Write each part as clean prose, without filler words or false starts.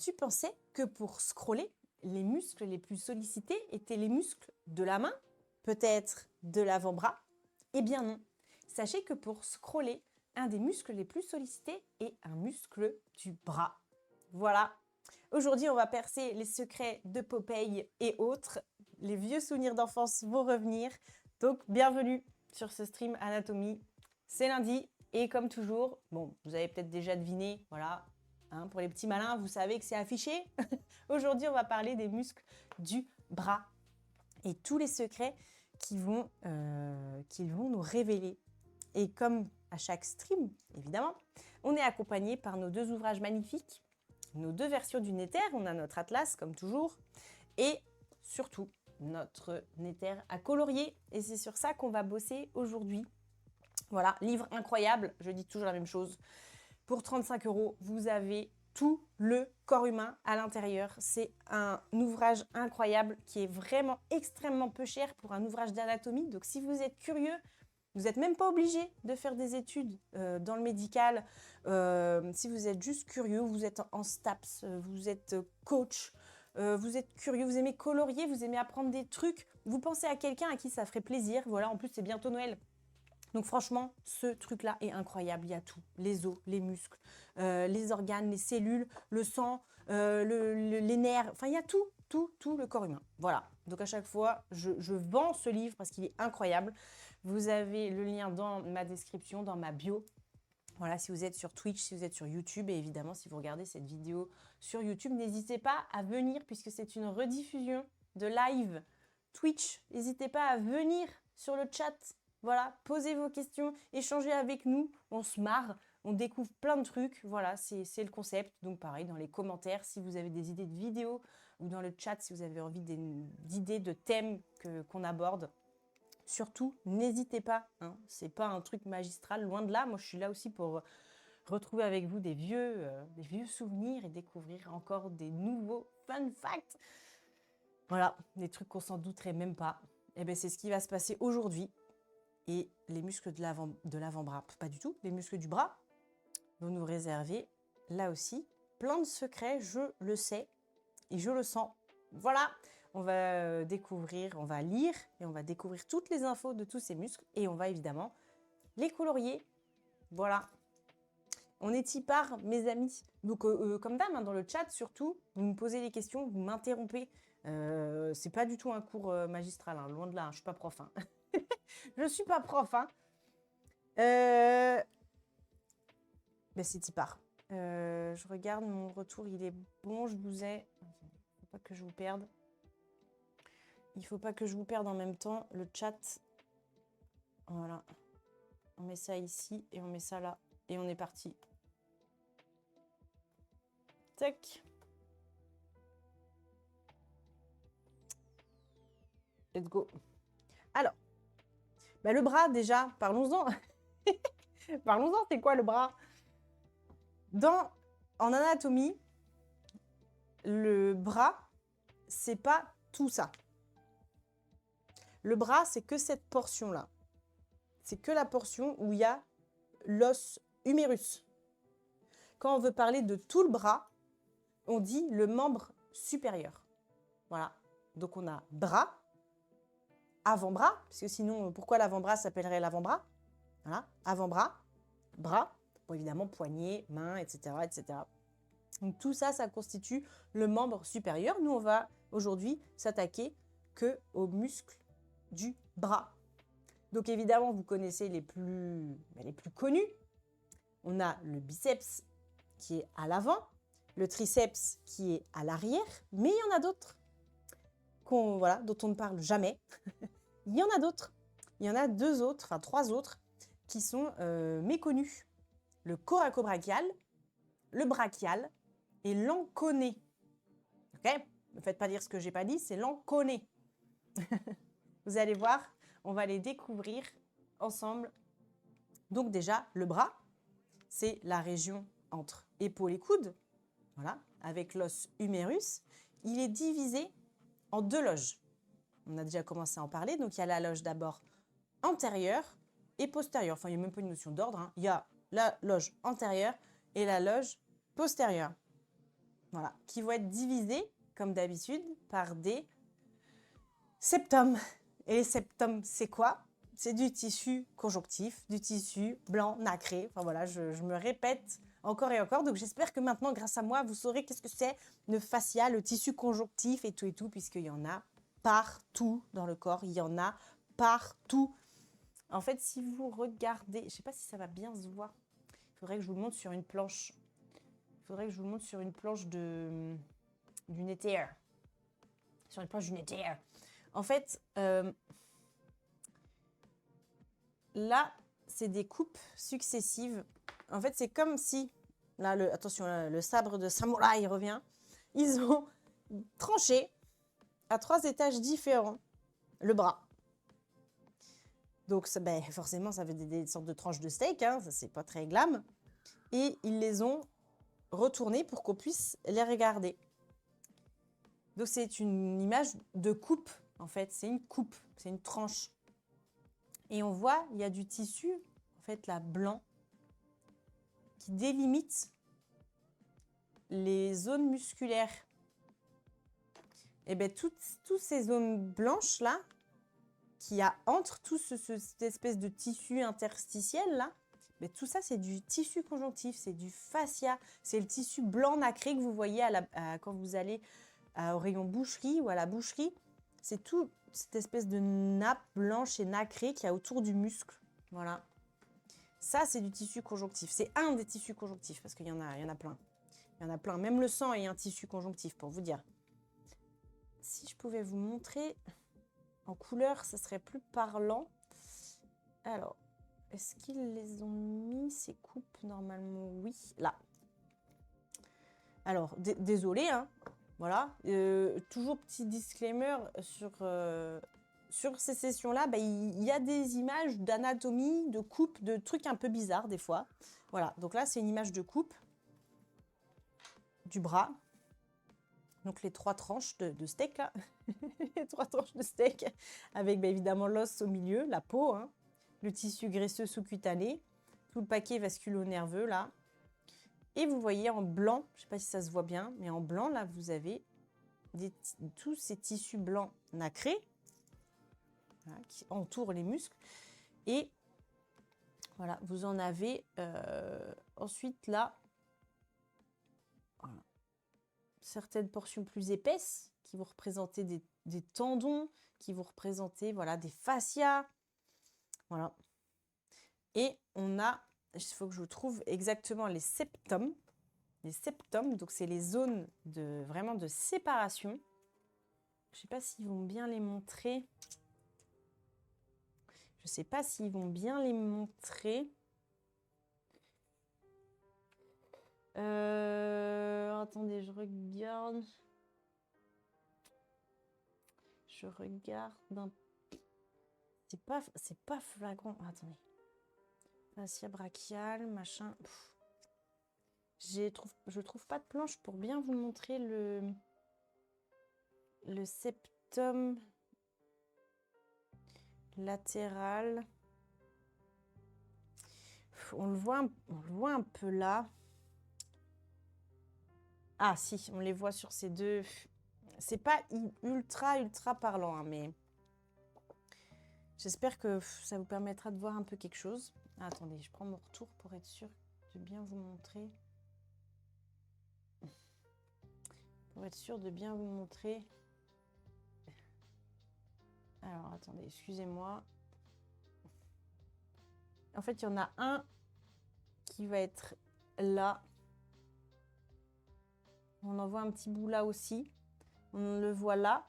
Tu pensais que pour scroller, les muscles les plus sollicités étaient les muscles de la main, peut-être de l'avant-bras? Eh bien non. Sachez que pour scroller, un des muscles les plus sollicités est un muscle du bras. Voilà. Aujourd'hui, on va percer les secrets de Popeye et autres. Les vieux souvenirs d'enfance vont revenir. Donc, bienvenue sur ce stream anatomie. C'est lundi et comme toujours, bon, vous avez peut-être déjà deviné, voilà, hein, pour les petits malins, vous savez que c'est affiché. Aujourd'hui, on va parler des muscles du bras et tous les secrets qu'ils vont nous révéler. Et comme à chaque stream, évidemment, on est accompagné par nos deux ouvrages magnifiques, nos deux versions du Néther. On a notre atlas, comme toujours, et surtout notre Néther à colorier. Et c'est sur ça qu'on va bosser aujourd'hui. Voilà, livre incroyable, je dis toujours la même chose. Pour 35 €, vous avez tout le corps humain à l'intérieur. C'est un ouvrage incroyable qui est vraiment extrêmement peu cher pour un ouvrage d'anatomie. Donc si vous êtes curieux, vous n'êtes même pas obligé de faire des études dans le médical. Si vous êtes juste curieux, vous êtes en STAPS, vous êtes coach, vous êtes curieux, vous aimez colorier, vous aimez apprendre des trucs, vous pensez à quelqu'un à qui ça ferait plaisir. Voilà, en plus, c'est bientôt Noël. Donc franchement, ce truc-là est incroyable. Il y a tout. Les os, les muscles, les organes, les cellules, le sang, les nerfs. Enfin, il y a tout le corps humain. Voilà. Donc à chaque fois, je vends ce livre parce qu'il est incroyable. Vous avez le lien dans ma description, dans ma bio. Voilà, si vous êtes sur Twitch, si vous êtes sur YouTube, et évidemment, si vous regardez cette vidéo sur YouTube, n'hésitez pas à venir puisque c'est une rediffusion de live Twitch. N'hésitez pas à venir sur le chat. Voilà, posez vos questions, échangez avec nous, on se marre, on découvre plein de trucs. Voilà, c'est le concept. Donc pareil, dans les commentaires, si vous avez des idées de vidéos ou dans le chat, si vous avez envie d'idées de thèmes qu'on aborde. Surtout, n'hésitez pas, hein, c'est pas un truc magistral, loin de là. Moi, je suis là aussi pour retrouver avec vous des vieux souvenirs et découvrir encore des nouveaux fun facts. Voilà, des trucs qu'on s'en douterait même pas. Et bien, c'est ce qui va se passer aujourd'hui. Et les muscles de l'avant-bras, pas du tout, les muscles du bras vont nous réserver, là aussi, plein de secrets, je le sais et je le sens. Voilà, on va découvrir, on va lire et on va découvrir toutes les infos de tous ces muscles et on va évidemment les colorier. Voilà. On est y par, mes amis. Donc, comme d'hab, hein, dans le chat, surtout, vous me posez des questions, vous m'interrompez. C'est pas du tout un cours magistral, hein, loin de là, hein, je suis pas prof. Hein. Je suis pas prof. Hein. Ben, c'est y part. Je regarde, mon retour, il est bon, je vous ai... Faut pas que je vous perde. Il faut pas que je vous perde en même temps. Le chat, voilà. On met ça ici et on met ça là. Et on est parti. Tac. Let's go. Alors, bah le bras déjà, parlons-en. Parlons-en, c'est quoi le bras? En anatomie, le bras, c'est pas tout ça. Le bras, c'est que cette portion-là. C'est que la portion où il y a l'os humérus. Quand on veut parler de tout le bras, on dit le membre supérieur. Voilà. Donc on a bras, avant-bras, parce que sinon, pourquoi l'avant-bras s'appellerait l'avant-bras? Voilà, avant-bras, bras, bon, évidemment poignet, main, etc., etc. Donc tout ça, ça constitue le membre supérieur. Nous, on va aujourd'hui s'attaquer qu'aux muscles du bras. Donc évidemment, vous connaissez les plus connus. On a le biceps qui est à l'avant, le triceps qui est à l'arrière, mais il y en a d'autres dont on ne parle jamais. Il y en a d'autres. Il y en a trois autres qui sont méconnus. Le coracobrachial, le brachial et l'enconé. Ok? Ne faites pas dire ce que j'ai pas dit, c'est l'enconé. Vous allez voir, on va les découvrir ensemble. Donc déjà, le bras, c'est la région entre épaule et coude, voilà, avec l'os humérus. Il est divisé en deux loges. On a déjà commencé à en parler. Donc, il y a la loge d'abord antérieure et postérieure. Enfin, il n'y a même pas une notion d'ordre. Hein. Il y a la loge antérieure et la loge postérieure. voilà, qui vont être divisés, comme d'habitude, par des septum. Et les septum, c'est quoi? C'est du tissu conjonctif, du tissu blanc nacré. Enfin voilà, je me répète encore et encore. Donc j'espère que maintenant, grâce à moi, vous saurez qu'est-ce que c'est le fascia, le tissu conjonctif et tout, puisqu'il y en a partout dans le corps. Il y en a partout. En fait, si vous regardez, je ne sais pas si ça va bien se voir. Il faudrait que je vous le montre sur une planche. Il faudrait que je vous le montre sur une planche d'une étayère. Sur une planche d'une étayère. En fait, là, c'est des coupes successives. En fait, c'est comme si, là, attention, le sabre de samouraï revient. Ils ont tranché à 3 étages différents le bras. Donc, ça, ben, forcément, ça fait des sortes de tranches de steak. Hein, ça, c'est pas très glam. Et ils les ont retournés pour qu'on puisse les regarder. Donc, c'est une image de coupe, en fait. C'est une coupe, c'est une tranche. Et on voit, il y a du tissu, en fait, là, blanc, qui délimite les zones musculaires. Et bien, toutes ces zones blanches-là, qu'il y a entre tout cette espèce de tissu interstitiel-là, ben, tout ça, c'est du tissu conjonctif, c'est du fascia, c'est le tissu blanc nacré que vous voyez quand vous allez au rayon boucherie ou à la boucherie. C'est tout cette espèce de nappe blanche et nacrée qu'il y a autour du muscle. Voilà. Ça, c'est du tissu conjonctif. C'est un des tissus conjonctifs, parce qu'il y en a plein. Il y en a plein. Même le sang est un tissu conjonctif, pour vous dire. Si je pouvais vous montrer en couleur, ça serait plus parlant. Alors, est-ce qu'ils les ont mis, ces coupes? Normalement, oui. Là. Alors, désolé, hein. Voilà. Toujours petit disclaimer sur ces sessions-là, bah, il y a des images d'anatomie, de coupe, de trucs un peu bizarres des fois. Voilà, donc là, c'est une image de coupe du bras. Donc les 3 tranches de steak, là. Les 3 tranches de steak, avec bah, évidemment l'os au milieu, la peau, hein, le tissu graisseux sous-cutané, tout le paquet vasculo-nerveux, là. Et vous voyez en blanc, je ne sais pas si ça se voit bien, mais en blanc, là, vous avez tous ces tissus blancs nacrés, voilà, qui entourent les muscles. Et voilà, vous en avez ensuite là, voilà, certaines portions plus épaisses qui vont représenter des tendons, qui vont représenter voilà, des fascias. Voilà. Et on a, il faut que je vous trouve exactement les septum. Les septum, donc c'est les zones vraiment de séparation. Je ne sais pas s'ils vont bien les montrer. Je ne sais pas s'ils vont bien les montrer. Attendez, je regarde. Je regarde un... C'est pas flagrant. Attendez. Fascia brachiale, machin. Je trouve pas de planche pour bien vous montrer le septum latéral. On le voit un peu là. Ah si, on les voit sur ces deux. C'est pas ultra parlant, hein, mais j'espère que ça vous permettra de voir un peu quelque chose. Ah, attendez, je prends mon retour pour être sûre de bien vous montrer. Pour être sûre de bien vous montrer. Alors, attendez, excusez-moi. En fait, il y en a un qui va être là. On en voit un petit bout là aussi. On le voit là.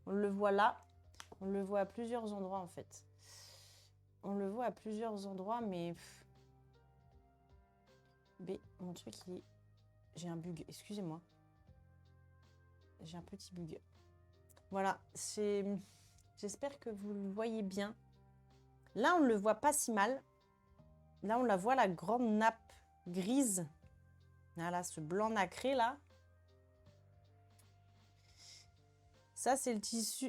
On le voit là. On le voit à plusieurs endroits, en fait. On le voit à plusieurs endroits, mais... mon truc, j'ai un bug. Excusez-moi. J'ai un petit bug. Voilà. J'espère que vous le voyez bien. Là, on ne le voit pas si mal. Là, on la voit, la grande nappe grise. Voilà, ce blanc nacré, là. Ça, c'est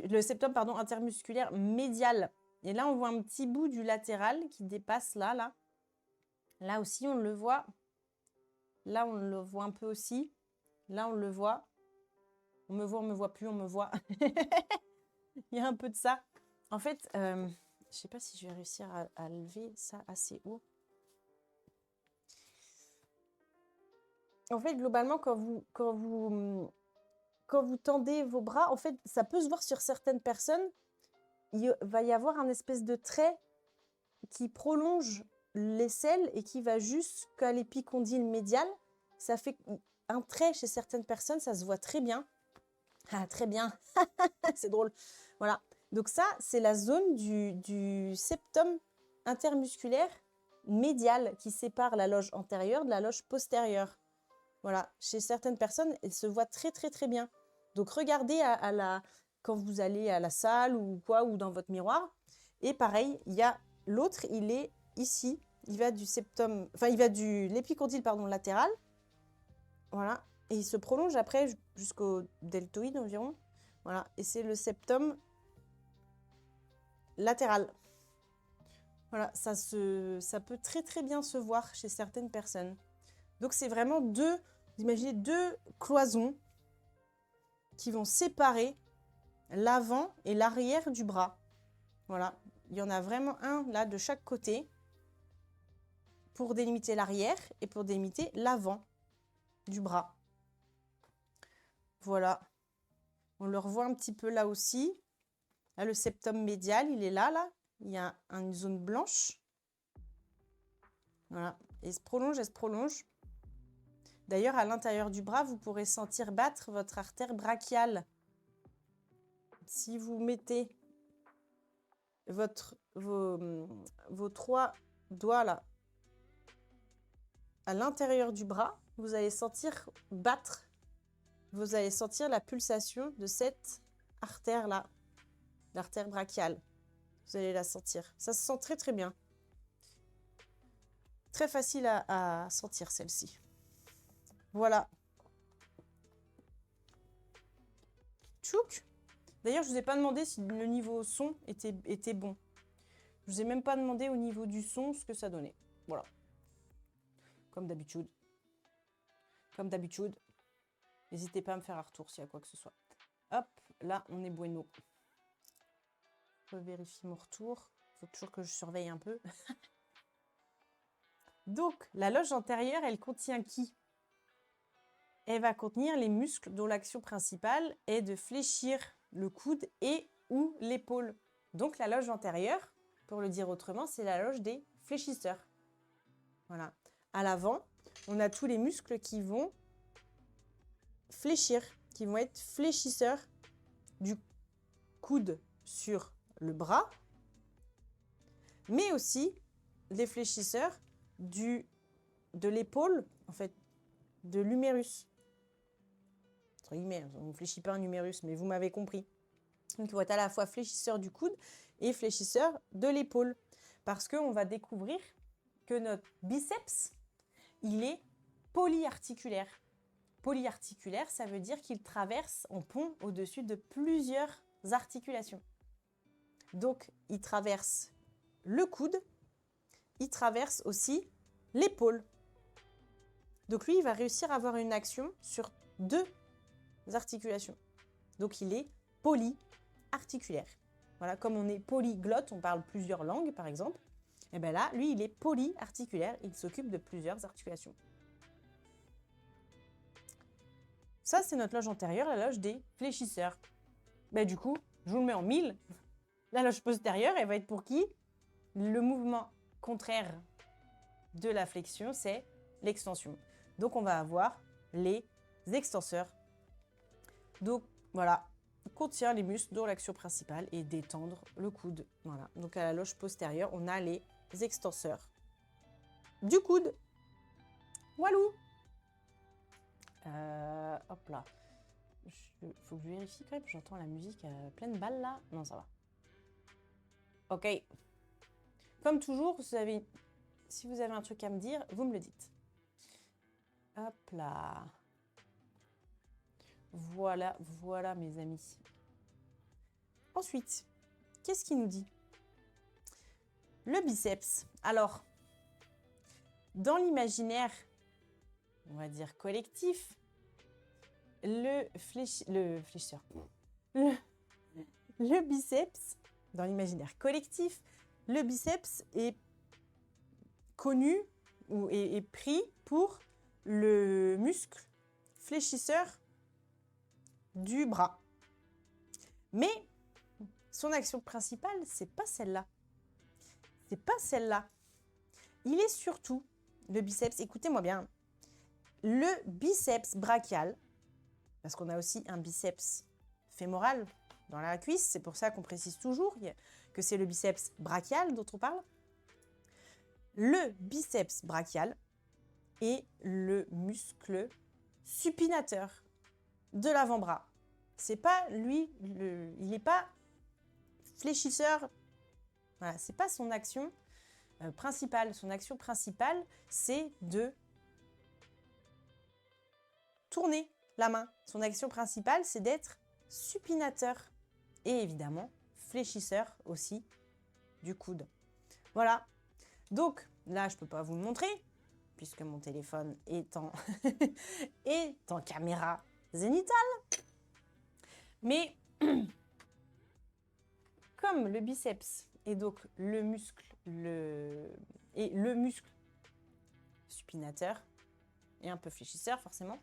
le septum intermusculaire médial. Et là, on voit un petit bout du latéral qui dépasse là. Là aussi, on le voit. Là, on le voit un peu aussi. Là, on le voit. On me voit plus, on me voit. Il y a un peu de ça. En fait, je ne sais pas si je vais réussir à lever ça assez haut. En fait, globalement, quand vous tendez vos bras, en fait, ça peut se voir sur certaines personnes. Il va y avoir un espèce de trait qui prolonge l'aisselle et qui va jusqu'à l'épicondyle médial. Ça fait un trait chez certaines personnes, ça se voit très bien. Ah, très bien, c'est drôle. Voilà, donc ça, c'est la zone du septum intermusculaire médial qui sépare la loge antérieure de la loge postérieure. Voilà, chez certaines personnes, elle se voit très, très, très bien. Donc, regardez quand vous allez à la salle ou quoi, ou dans votre miroir. Et pareil, il y a l'autre, il est ici. Il va du septum, enfin, il va de l'épicondyle, latéral. Voilà. Et il se prolonge après jusqu'au deltoïde environ. Voilà. Et c'est le septum latéral. Voilà, ça peut très, très bien se voir chez certaines personnes. Donc, c'est vraiment imaginez deux cloisons qui vont séparer l'avant et l'arrière du bras. Voilà, il y en a vraiment un là de chaque côté pour délimiter l'arrière et pour délimiter l'avant du bras. Voilà, on le revoit un petit peu là aussi. Là, le septum médial, il est là. Il y a une zone blanche. Voilà, et elle se prolonge. D'ailleurs, à l'intérieur du bras, vous pourrez sentir battre votre artère brachiale. Si vous mettez vos 3 doigts là à l'intérieur du bras, vous allez sentir battre, vous allez sentir la pulsation de cette artère là, l'artère brachiale. Vous allez la sentir. Ça se sent très très bien. Très facile à sentir celle-ci. Voilà. Tchouk. D'ailleurs, je ne vous ai pas demandé si le niveau son était bon. Je ne vous ai même pas demandé au niveau du son ce que ça donnait. Voilà. Comme d'habitude. Comme d'habitude. N'hésitez pas à me faire un retour s'il y a quoi que ce soit. Hop, là, on est bueno. Je vérifie mon retour. Il faut toujours que je surveille un peu. Donc, la loge antérieure, elle contient qui? Elle va contenir les muscles dont l'action principale est de fléchir le coude et ou l'épaule. Donc, la loge antérieure, pour le dire autrement, c'est la loge des fléchisseurs. Voilà. À l'avant, on a tous les muscles qui vont fléchir, qui vont être fléchisseurs du coude sur le bras, mais aussi les fléchisseurs de l'épaule, en fait, de l'humérus. Entre guillemets, on ne fléchit pas un humérus, mais vous m'avez compris. Donc, ils vont être à la fois fléchisseurs du coude et fléchisseurs de l'épaule. Parce qu'on va découvrir que notre biceps, il est polyarticulaire. Polyarticulaire, ça veut dire qu'il traverse en pont au-dessus de plusieurs articulations. Donc, il traverse le coude, il traverse aussi l'épaule. Donc, lui, il va réussir à avoir une action sur 2 articulations. Donc, il est polyarticulaire. Voilà, comme on est polyglotte, on parle plusieurs langues, par exemple. Et bien là, lui, il est polyarticulaire. Il s'occupe de plusieurs articulations. Ça, c'est notre loge antérieure, la loge des fléchisseurs. Ben, du coup, je vous le mets en 1000. La loge postérieure, elle va être pour qui? Le mouvement contraire de la flexion, c'est l'extension. Donc, on va avoir les extenseurs. Donc, voilà, contient les muscles dont l'action principale est d'étendre le coude. Voilà, donc à la loge postérieure, on a les extenseurs du coude. Walou. Hop là. Faut que je vérifie quand même, j'entends la musique pleine balle là. Non, ça va. Ok. Comme toujours, si vous avez un truc à me dire, vous me le dites. Hop là. Voilà, voilà mes amis. Ensuite, qu'est-ce qu'il nous dit? Le biceps. Alors, dans l'imaginaire, on va dire collectif, le fléchisseur. Le, le biceps, dans l'imaginaire collectif, le biceps est connu ou est pris pour le muscle fléchisseur du bras. Mais son action principale, c'est pas celle-là. C'est pas celle-là. Il est surtout le biceps, écoutez-moi bien, le biceps brachial, parce qu'on a aussi un biceps fémoral dans la cuisse, c'est pour ça qu'on précise toujours que c'est le biceps brachial dont on parle. Le biceps brachial est le muscle supinateur de l'avant-bras. C'est pas lui, il n'est pas fléchisseur. Voilà, c'est pas son action principale. Son action principale, c'est de tourner la main. Son action principale, c'est d'être supinateur et évidemment fléchisseur aussi du coude. Voilà. Donc là, je ne peux pas vous le montrer puisque mon téléphone est en, est en caméra zénitale. Mais comme le biceps est donc le muscle, le muscle supinateur et un peu fléchisseur forcément,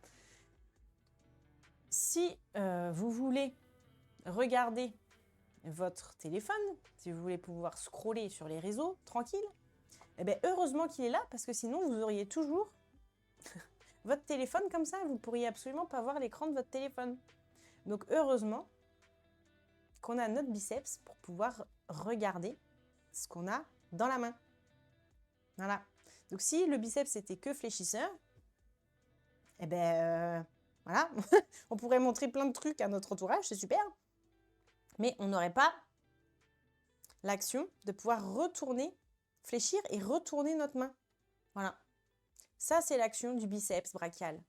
si vous voulez regarder votre téléphone, si vous voulez pouvoir scroller sur les réseaux tranquille, eh bien, heureusement qu'il est là parce que sinon vous auriez toujours votre téléphone comme ça, vous ne pourriez absolument pas voir l'écran de votre téléphone. Donc heureusement qu'on a notre biceps pour pouvoir regarder ce qu'on a dans la main. Voilà. Donc si le biceps était que fléchisseur, eh bien voilà, on pourrait montrer plein de trucs à notre entourage, c'est super. Mais on n'aurait pas l'action de pouvoir retourner, fléchir et retourner notre main. Voilà. Ça, c'est l'action du biceps brachial.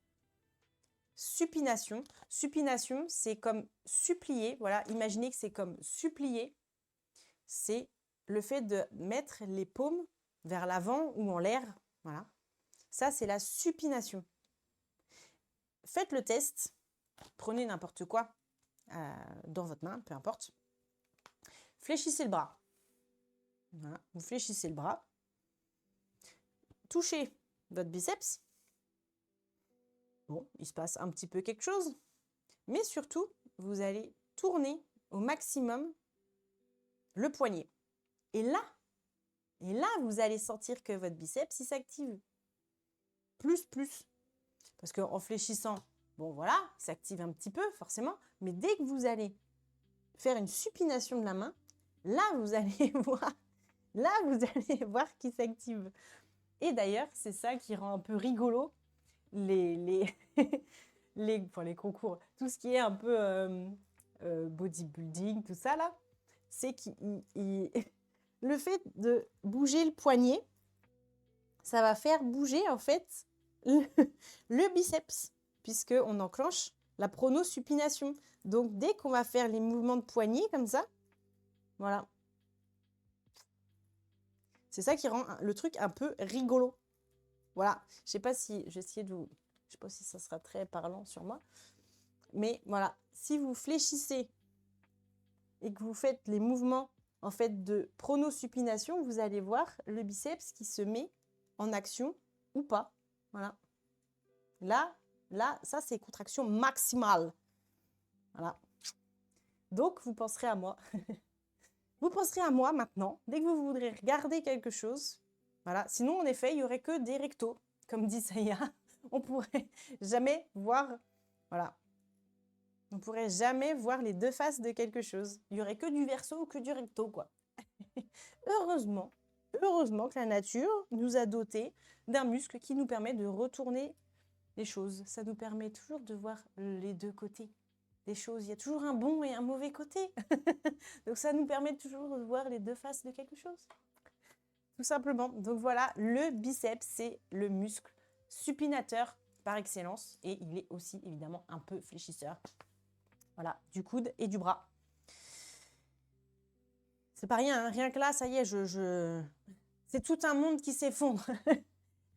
Supination. Supination, c'est comme supplier. Voilà, imaginez que c'est comme supplier. C'est le fait de mettre les paumes vers l'avant ou en l'air. Voilà. Ça, c'est la supination. Faites le test. Prenez n'importe quoi dans votre main, peu importe. Fléchissez le bras. Voilà. Vous fléchissez le bras. Touchez votre biceps. Bon, il se passe un petit peu quelque chose. Mais surtout, vous allez tourner au maximum le poignet. Et là, vous allez sentir que votre biceps, il s'active. Plus. Parce qu'en fléchissant, bon voilà, il s'active un petit peu, forcément. Mais dès que vous allez faire une supination de la main, là, vous allez voir qu'il s'active. Et d'ailleurs, c'est ça qui rend un peu rigolo les concours. Tout ce qui est un peu bodybuilding, tout ça là, c'est le fait de bouger le poignet, ça va faire bouger en fait le biceps, puisqu'on enclenche la pronosupination. Donc, dès qu'on va faire les mouvements de poignet comme ça, voilà. C'est ça qui rend le truc un peu rigolo. Voilà. Je sais pas si... Je vais essayer de vous... Je sais pas si ça sera très parlant sur moi. Mais voilà. Si vous fléchissez et que vous faites les mouvements en fait de pronosupination, vous allez voir le biceps qui se met en action ou pas. Voilà. Là, ça, c'est contraction maximale. Voilà. Donc, vous penserez à moi. Vous penserez à moi maintenant, dès que vous voudrez regarder quelque chose. Voilà. Sinon, en effet, il n'y aurait que des rectos, comme dit Saya. On ne pourrait jamais voir... Voilà. On ne pourrait jamais voir les deux faces de quelque chose. Il n'y aurait que du verso ou que du recto, quoi. Heureusement que la nature nous a dotés d'un muscle qui nous permet de retourner les choses. Ça nous permet toujours de voir les deux côtés des choses. Il y a toujours un bon et un mauvais côté. Donc ça nous permet toujours de voir les deux faces de quelque chose. Tout simplement. Donc voilà, le biceps, c'est le muscle supinateur par excellence. Et il est aussi évidemment un peu fléchisseur. Voilà, du coude et du bras. C'est pas rien, hein. Rien que là, ça y est, c'est tout un monde qui s'effondre.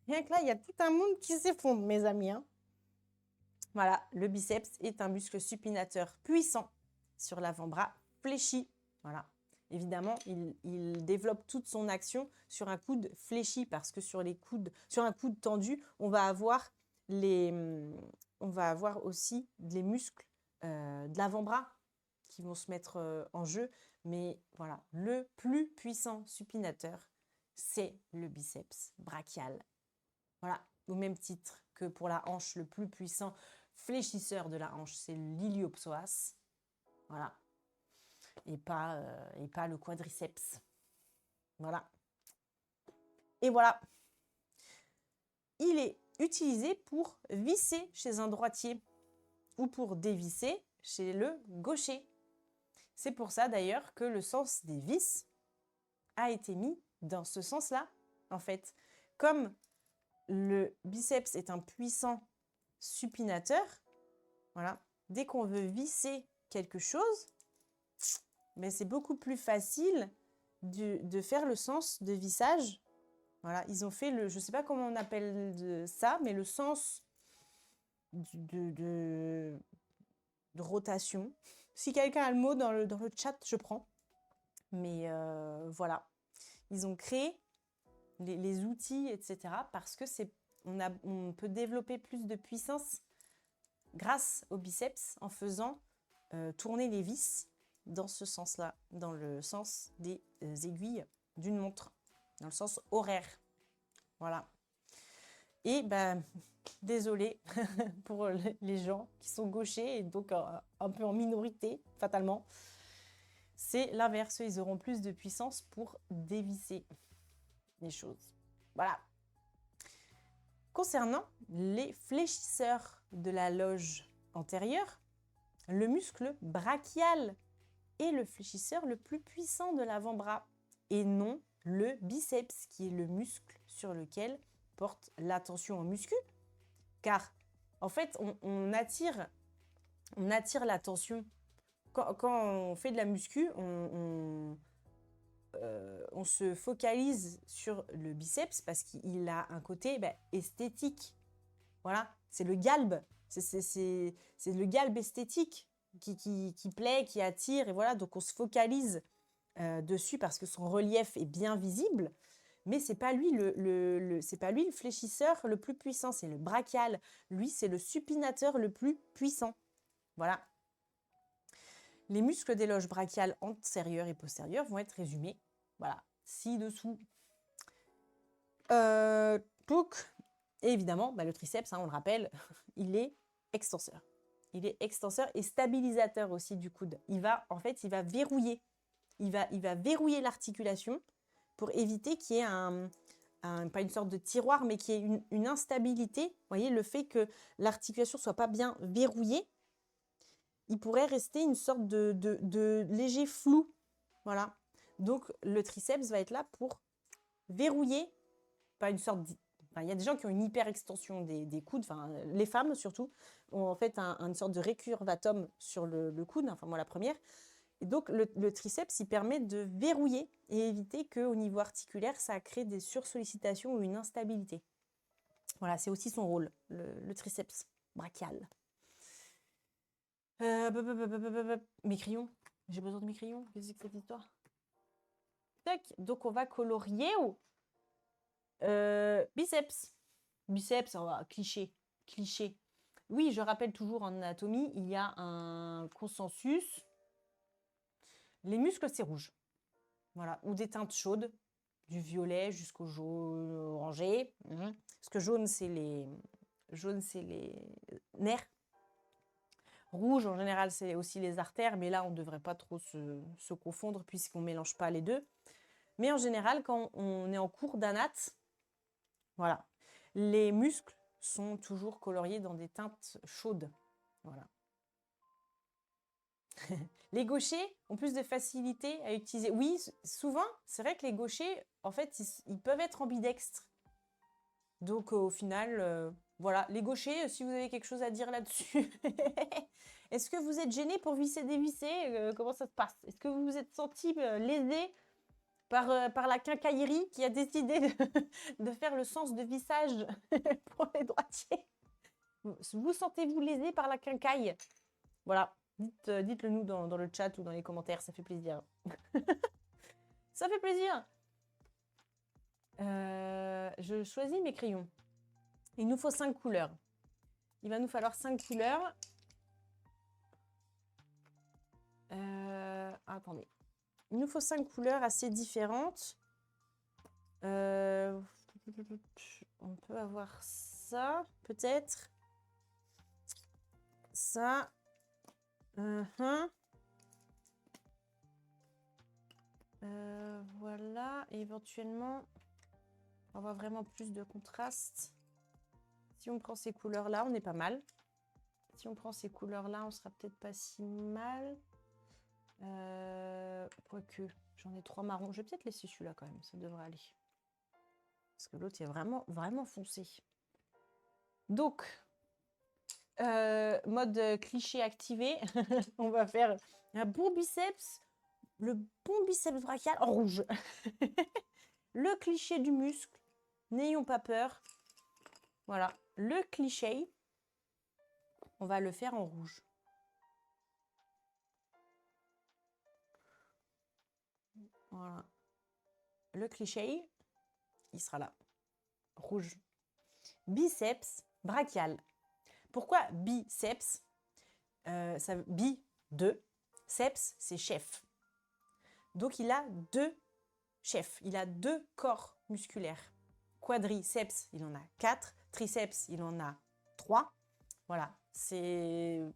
Rien que là, il y a tout un monde qui s'effondre, mes amis. Hein. Voilà, le biceps est un muscle supinateur puissant sur l'avant-bras fléchi. Voilà. Évidemment, il développe toute son action sur un coude fléchi parce que sur un coude tendu, on va avoir aussi les muscles de l'avant-bras qui vont se mettre en jeu. Mais voilà, le plus puissant supinateur, c'est le biceps brachial. Voilà, au même titre que pour la hanche, le plus puissant fléchisseur de la hanche, c'est l'iliopsoas. Voilà. Et pas le quadriceps. Voilà. Et voilà. Il est utilisé pour visser chez un droitier ou pour dévisser chez le gaucher. C'est pour ça d'ailleurs que le sens des vis a été mis dans ce sens-là, en fait. Comme le biceps est un puissant supinateur, voilà, dès qu'on veut visser quelque chose, mais c'est beaucoup plus facile de faire le sens de vissage. Voilà, ils ont fait je ne sais pas comment on appelle ça, mais le sens de rotation. Si quelqu'un a le mot dans le chat, je prends. Mais voilà, ils ont créé les outils, etc. parce que on peut développer plus de puissance grâce au biceps en faisant tourner les vis dans ce sens-là, dans le sens des aiguilles d'une montre, dans le sens horaire. Voilà. Et ben, désolé pour les gens qui sont gauchers et donc un peu en minorité, fatalement. C'est l'inverse, ils auront plus de puissance pour dévisser les choses. Voilà. Concernant les fléchisseurs de la loge antérieure, le muscle brachial est le fléchisseur le plus puissant de l'avant-bras et non le biceps qui est le muscle sur lequel porte l'attention en muscu. Car en fait, on attire l'attention. Quand on fait de la muscu, on se focalise sur le biceps parce qu'il a un côté esthétique. Voilà, c'est le galbe. C'est le galbe esthétique qui plaît, qui attire. Et voilà, donc on se focalise dessus parce que son relief est bien visible. Mais c'est pas lui c'est pas lui le fléchisseur le plus puissant, c'est le brachial. Lui, c'est le supinateur le plus puissant. Voilà. Les muscles des loges brachiales antérieures et postérieures vont être résumés. Voilà, ci-dessous. Donc, et évidemment, le triceps, on le rappelle, il est extenseur. Il est extenseur et stabilisateur aussi du coude. Il va verrouiller. Il va verrouiller l'articulation pour éviter qu'il y ait pas une sorte de tiroir, mais qu'il y ait une instabilité. Vous voyez, le fait que l'articulation ne soit pas bien verrouillée, il pourrait rester une sorte de léger flou. Voilà. Donc, le triceps va être là pour verrouiller, pas une sorte il y a des gens qui ont une hyper-extension des coudes, les femmes surtout, ont en fait une sorte de récurvatum sur le coude, moi la première. Et donc, le triceps, il permet de verrouiller et éviter qu'au niveau articulaire, ça crée des sursollicitations ou une instabilité. Voilà, c'est aussi son rôle, le triceps brachial. Mes crayons. J'ai besoin de mes crayons. Qu'est-ce que c'est que cette histoire? Tac. Donc, on va colorier. Biceps. Biceps, on va cliché. Oui, je rappelle toujours en anatomie, il y a un consensus. Les muscles, c'est rouge. Voilà. Ou des teintes chaudes, du violet jusqu'au jaune orangé. Parce que jaune, c'est les nerfs. Rouge, en général, c'est aussi les artères, mais là, on ne devrait pas trop se confondre puisqu'on ne mélange pas les deux. Mais en général, quand on est en cours d'anat, voilà, les muscles sont toujours coloriés dans des teintes chaudes. Voilà. Les gauchers ont plus de facilité à utiliser. Oui, souvent, c'est vrai que les gauchers, en fait, ils peuvent être ambidextres. Donc, au final, voilà, les gauchers, si vous avez quelque chose à dire là-dessus. Est-ce que vous êtes gêné pour visser, dévisser? Comment ça se passe? Est-ce que vous vous êtes senti lésé par la quincaillerie qui a décidé de faire le sens de vissage pour les droitiers? Vous sentez-vous lésé par la quincaille? Voilà, dites-le nous dans le chat ou dans les commentaires, ça fait plaisir. Ça fait plaisir. Je choisis mes crayons. Il nous faut 5 couleurs. Il va nous falloir 5 couleurs. Attendez. Il nous faut 5 couleurs assez différentes. On peut avoir ça, peut-être. Ça. Voilà. Et éventuellement, on va avoir vraiment plus de contraste. Si on prend ces couleurs-là, on est pas mal. Si on prend ces couleurs-là, on sera peut-être pas si mal. Quoique, j'en ai 3 marrons. Je vais peut-être laisser celui-là quand même, ça devrait aller. Parce que l'autre est vraiment, vraiment foncé. Donc, mode cliché activé. On va faire un bon biceps. Le bon biceps brachial en rouge. Le cliché du muscle. N'ayons pas peur. Voilà, le cliché. On va le faire en rouge. Voilà. Le cliché, il sera là. Rouge. Biceps brachial. Pourquoi biceps? Bi, 2. Ceps, c'est chef. Donc, il a 2 chefs. Il a 2 corps musculaires. Quadriceps, il en a 4. Triceps, il en a 3. Voilà, c'est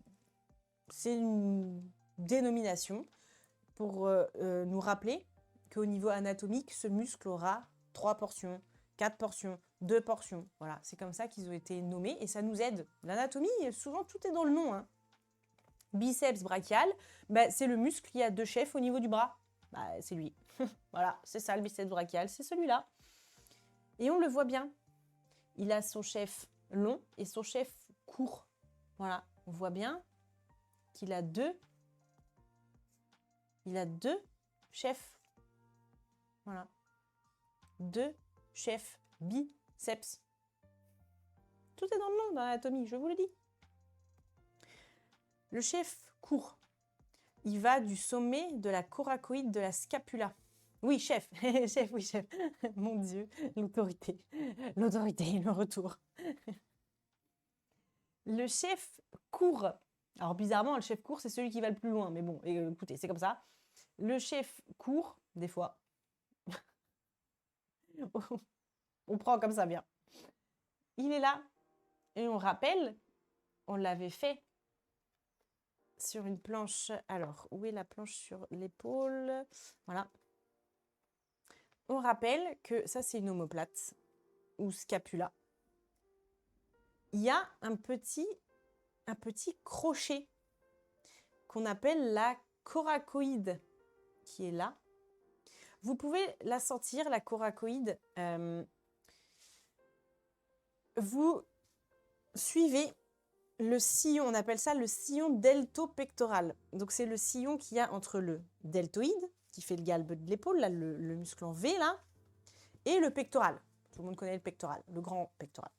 une dénomination pour nous rappeler qu'au niveau anatomique, ce muscle aura 3 portions, 4 portions, 2 portions. Voilà, c'est comme ça qu'ils ont été nommés et ça nous aide. L'anatomie, souvent, tout est dans le nom. Hein. Biceps brachial, bah, c'est le muscle qui a 2 chefs au niveau du bras. Bah, c'est lui. Voilà, c'est ça le biceps brachial, c'est celui-là. Et on le voit bien. Il a son chef long et son chef court. Voilà, on voit bien qu'il a 2. Il a 2 chefs. Voilà. 2 chefs biceps. Tout est dans le nom dans l'anatomie, je vous le dis. Le chef court. Il va du sommet de la coracoïde de la scapula. Oui, chef. Chef, oui, chef. Mon Dieu, l'autorité. L'autorité, le retour. Le chef court. Alors, bizarrement, le chef court, c'est celui qui va le plus loin. Mais bon, écoutez, c'est comme ça. Le chef court, des fois. On prend comme ça bien. Il est là. Et on rappelle, on l'avait fait sur une planche. Alors, où est la planche sur l'épaule? Voilà. On rappelle que ça, c'est une omoplate ou scapula. Il y a un petit crochet qu'on appelle la coracoïde qui est là. Vous pouvez la sentir, la coracoïde. Vous suivez le sillon, on appelle ça le sillon deltopectoral. Donc, c'est le sillon qu'il y a entre le deltoïde, qui fait le galbe de l'épaule, là, le muscle en V, là, et le pectoral. Tout le monde connaît le pectoral, le grand pectoral.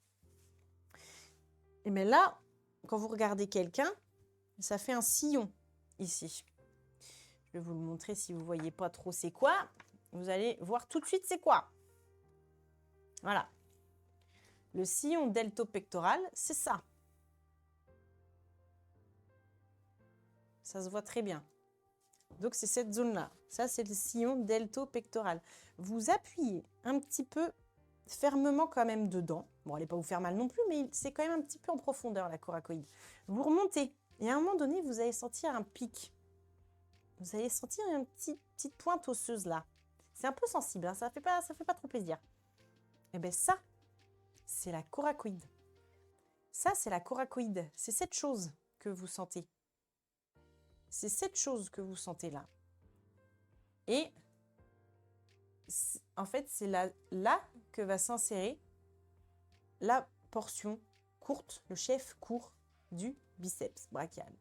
Et bien là, quand vous regardez quelqu'un, ça fait un sillon ici. Je vais vous le montrer si vous ne voyez pas trop c'est quoi. Vous allez voir tout de suite c'est quoi. Voilà. Le sillon deltopectoral, c'est ça. Ça se voit très bien. Donc, c'est cette zone-là. Ça, c'est le sillon deltopectoral. Vous appuyez un petit peu fermement quand même dedans. Bon, allez pas vous faire mal non plus, mais c'est quand même un petit peu en profondeur, la coracoïde. Vous remontez. Et à un moment donné, vous allez sentir un pic. Vous allez sentir une petite pointe osseuse là. C'est un peu sensible, hein, ça fait pas trop plaisir. Et bien ça, c'est la coracoïde. Ça, c'est la coracoïde. C'est cette chose que vous sentez. C'est cette chose que vous sentez là. Et en fait, c'est là que va s'insérer la portion courte, le chef court du biceps brachial.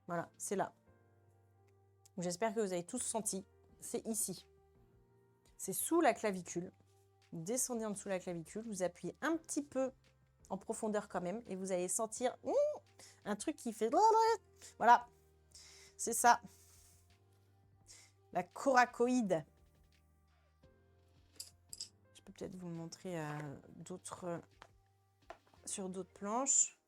Voilà, c'est là. J'espère que vous avez tous senti. C'est ici. C'est sous la clavicule. Vous descendez en dessous de la clavicule, vous appuyez un petit peu en profondeur quand même. Et vous allez sentir un truc qui fait... Voilà, c'est ça. La coracoïde. Je peux peut-être vous le montrer sur d'autres planches.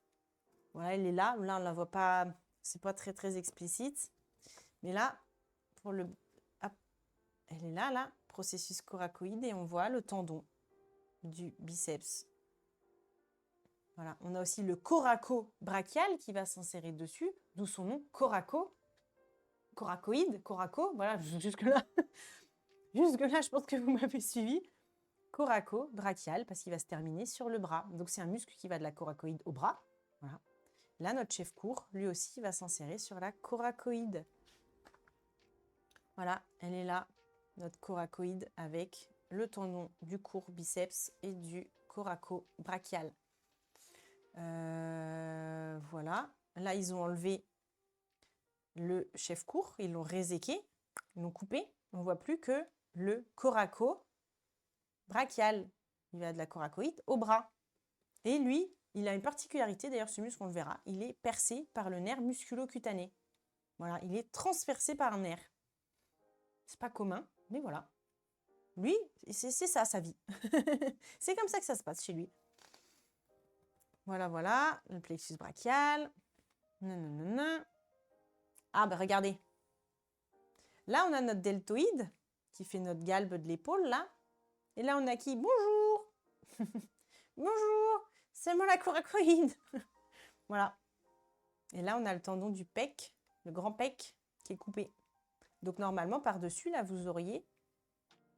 Voilà, elle est là. Là, on ne la voit pas. C'est pas très, très explicite. Mais là, pour le... Hop, elle est là, là. Processus coracoïde. Et on voit le tendon du biceps. Voilà. On a aussi le coraco-brachial qui va s'insérer dessus. D'où son nom, coracoïde, coraco. Voilà, jusque-là. Jusque-là, je pense que vous m'avez suivi. Coraco-brachial, parce qu'il va se terminer sur le bras. Donc, c'est un muscle qui va de la coracoïde au bras. Voilà. Là, notre chef court, lui aussi, va s'insérer sur la coracoïde. Voilà, elle est là, notre coracoïde, avec le tendon du court biceps et du coraco-brachial. Voilà. Là, ils ont enlevé le chef court, ils l'ont réséqué, ils l'ont coupé. On ne voit plus que le coraco-brachial. Il va de la coracoïde au bras. Et lui, il a une particularité, d'ailleurs ce muscle on le verra, il est percé par le nerf musculo-cutané. Voilà, il est transpercé par un nerf. C'est pas commun, mais voilà. Lui, c'est ça sa vie. C'est comme ça que ça se passe chez lui. Voilà, voilà, le plexus brachial. Nanana. Ah ben regardez. Là, on a notre deltoïde qui fait notre galbe de l'épaule, là. Et là, on a qui? Bonjour. Bonjour. C'est moi la coracoïde. Voilà. Et là, on a le tendon du pec, le grand pec, qui est coupé. Donc, normalement, par-dessus, là, vous auriez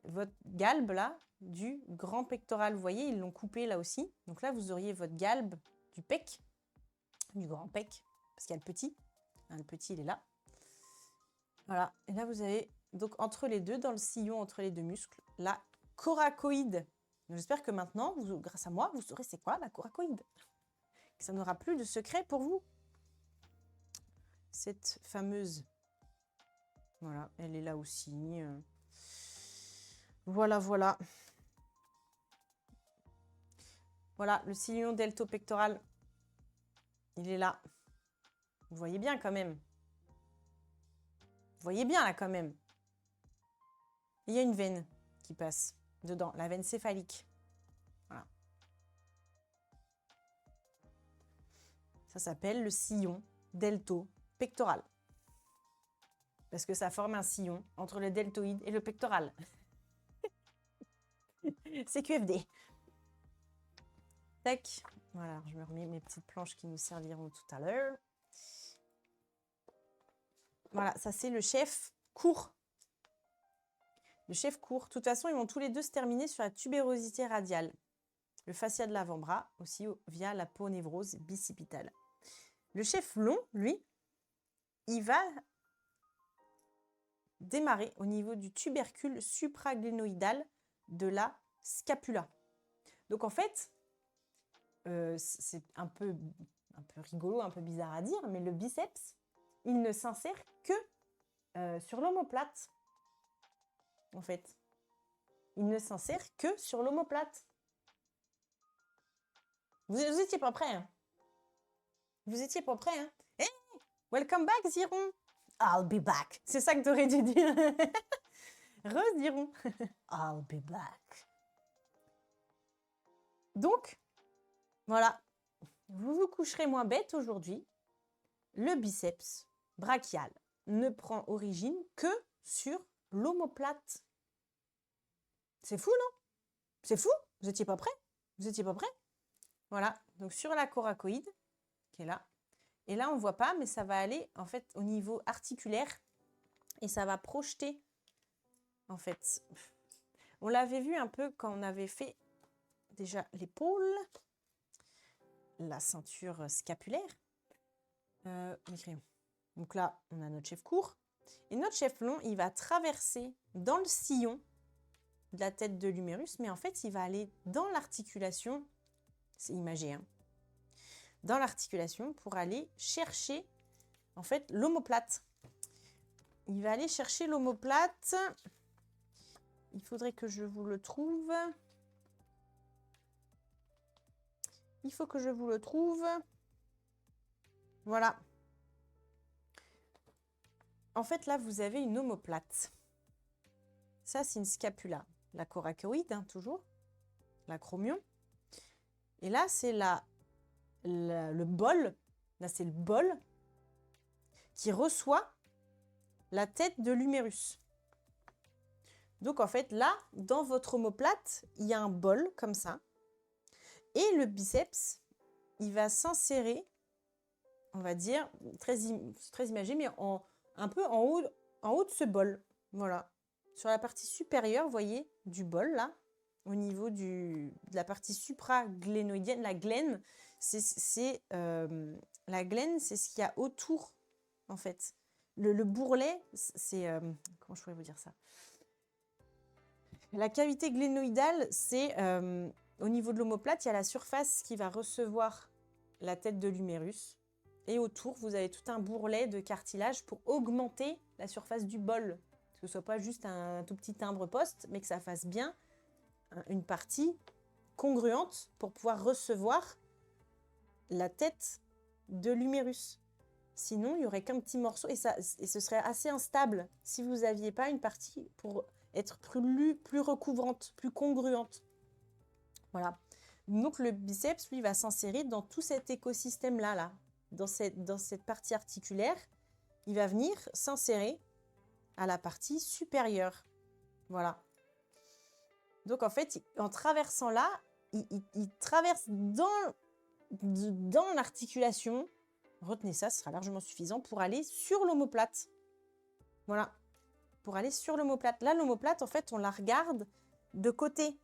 votre galbe, là, du grand pectoral. Vous voyez, ils l'ont coupé, là aussi. Donc là, vous auriez votre galbe du pec, du grand pec, parce qu'il y a le petit. Hein, le petit, il est là. Voilà. Et là, vous avez, donc, entre les deux, dans le sillon, entre les deux muscles, la coracoïde. J'espère que maintenant, grâce à moi, vous saurez c'est quoi la coracoïde. Que ça n'aura plus de secret pour vous. Cette fameuse... Voilà, elle est là aussi. Voilà, voilà. Voilà, le sillon delto-pectoral. Il est là. Vous voyez bien quand même. Vous voyez bien là quand même. Il y a une veine qui passe dedans, la veine céphalique. Voilà. Ça s'appelle le sillon delto-pectoral. Parce que ça forme un sillon entre le deltoïde et le pectoral. C'est QFD. Tac. Voilà, je me remets mes petites planches qui nous serviront tout à l'heure. Voilà, ça c'est le chef court. Le chef court. De toute façon, ils vont tous les deux se terminer sur la tubérosité radiale. Le fascia de l'avant-bras aussi via la ponévrose bicipitale. Le chef long, lui, il va démarrer au niveau du tubercule supraglénoïdal de la scapula. Donc en fait, c'est un peu rigolo, un peu bizarre à dire, mais le biceps, il ne s'insère que sur l'omoplate. En fait, il ne s'insère que sur l'omoplate. Vous étiez pas prêts, hein? Vous étiez pas prêts, hein? Hey, welcome back, Ziron. I'll be back. C'est ça que tu aurais dû dire. Re-Ziron. I'll be back. Donc, voilà. Vous vous coucherez moins bête aujourd'hui. Le biceps brachial ne prend origine que sur l'omoplate. C'est fou, non? C'est fou? Vous étiez pas prêts? Vous étiez pas prêts? Voilà. Donc, sur la coracoïde, qui est là. Et là, on ne voit pas, mais ça va aller, en fait, au niveau articulaire. Et ça va projeter, en fait. On l'avait vu un peu quand on avait fait déjà l'épaule, la ceinture scapulaire. Donc là, on a notre chef court. Et notre chef long, il va traverser dans le sillon de la tête de l'humérus, mais en fait, il va aller dans l'articulation. C'est imagé, hein, dans l'articulation pour aller chercher, en fait, l'omoplate. Il va aller chercher l'omoplate. Il faudrait que je vous le trouve. Il faut que je vous le trouve. Voilà. En fait, là, vous avez une omoplate. Ça, c'est une scapula. La coracoïde, hein, toujours. L'acromion. Et là, c'est le bol. Là, c'est le bol qui reçoit la tête de l'humérus. Donc, en fait, là, dans votre omoplate, il y a un bol comme ça. Et le biceps, il va s'insérer, on va dire, très imagé, mais un peu en haut de ce bol. Voilà. Sur la partie supérieure, vous voyez, du bol, là, au niveau de la partie supraglénoïdienne, la glène, la glène, c'est ce qu'il y a autour, en fait. Le bourrelet, c'est... comment je pourrais vous dire ça? La cavité glénoïdale, c'est... au niveau de l'omoplate, il y a la surface qui va recevoir la tête de l'humérus. Et autour, vous avez tout un bourrelet de cartilage pour augmenter la surface du bol. Que ce ne soit pas juste un tout petit timbre-poste, mais que ça fasse bien une partie congruente pour pouvoir recevoir la tête de l'humérus. Sinon, il n'y aurait qu'un petit morceau et ce serait assez instable si vous n'aviez pas une partie pour être plus recouvrante, plus congruente. Voilà. Donc, le biceps, lui, va s'insérer dans tout cet écosystème-là, là. Dans cette partie articulaire. Il va venir s'insérer à la partie supérieure. Voilà. Donc, en fait, en traversant là, il traverse dans l'articulation. Retenez ça, ce sera largement suffisant pour aller sur l'omoplate. Voilà. Pour aller sur l'omoplate. Là, l'omoplate, en fait, on la regarde de côté.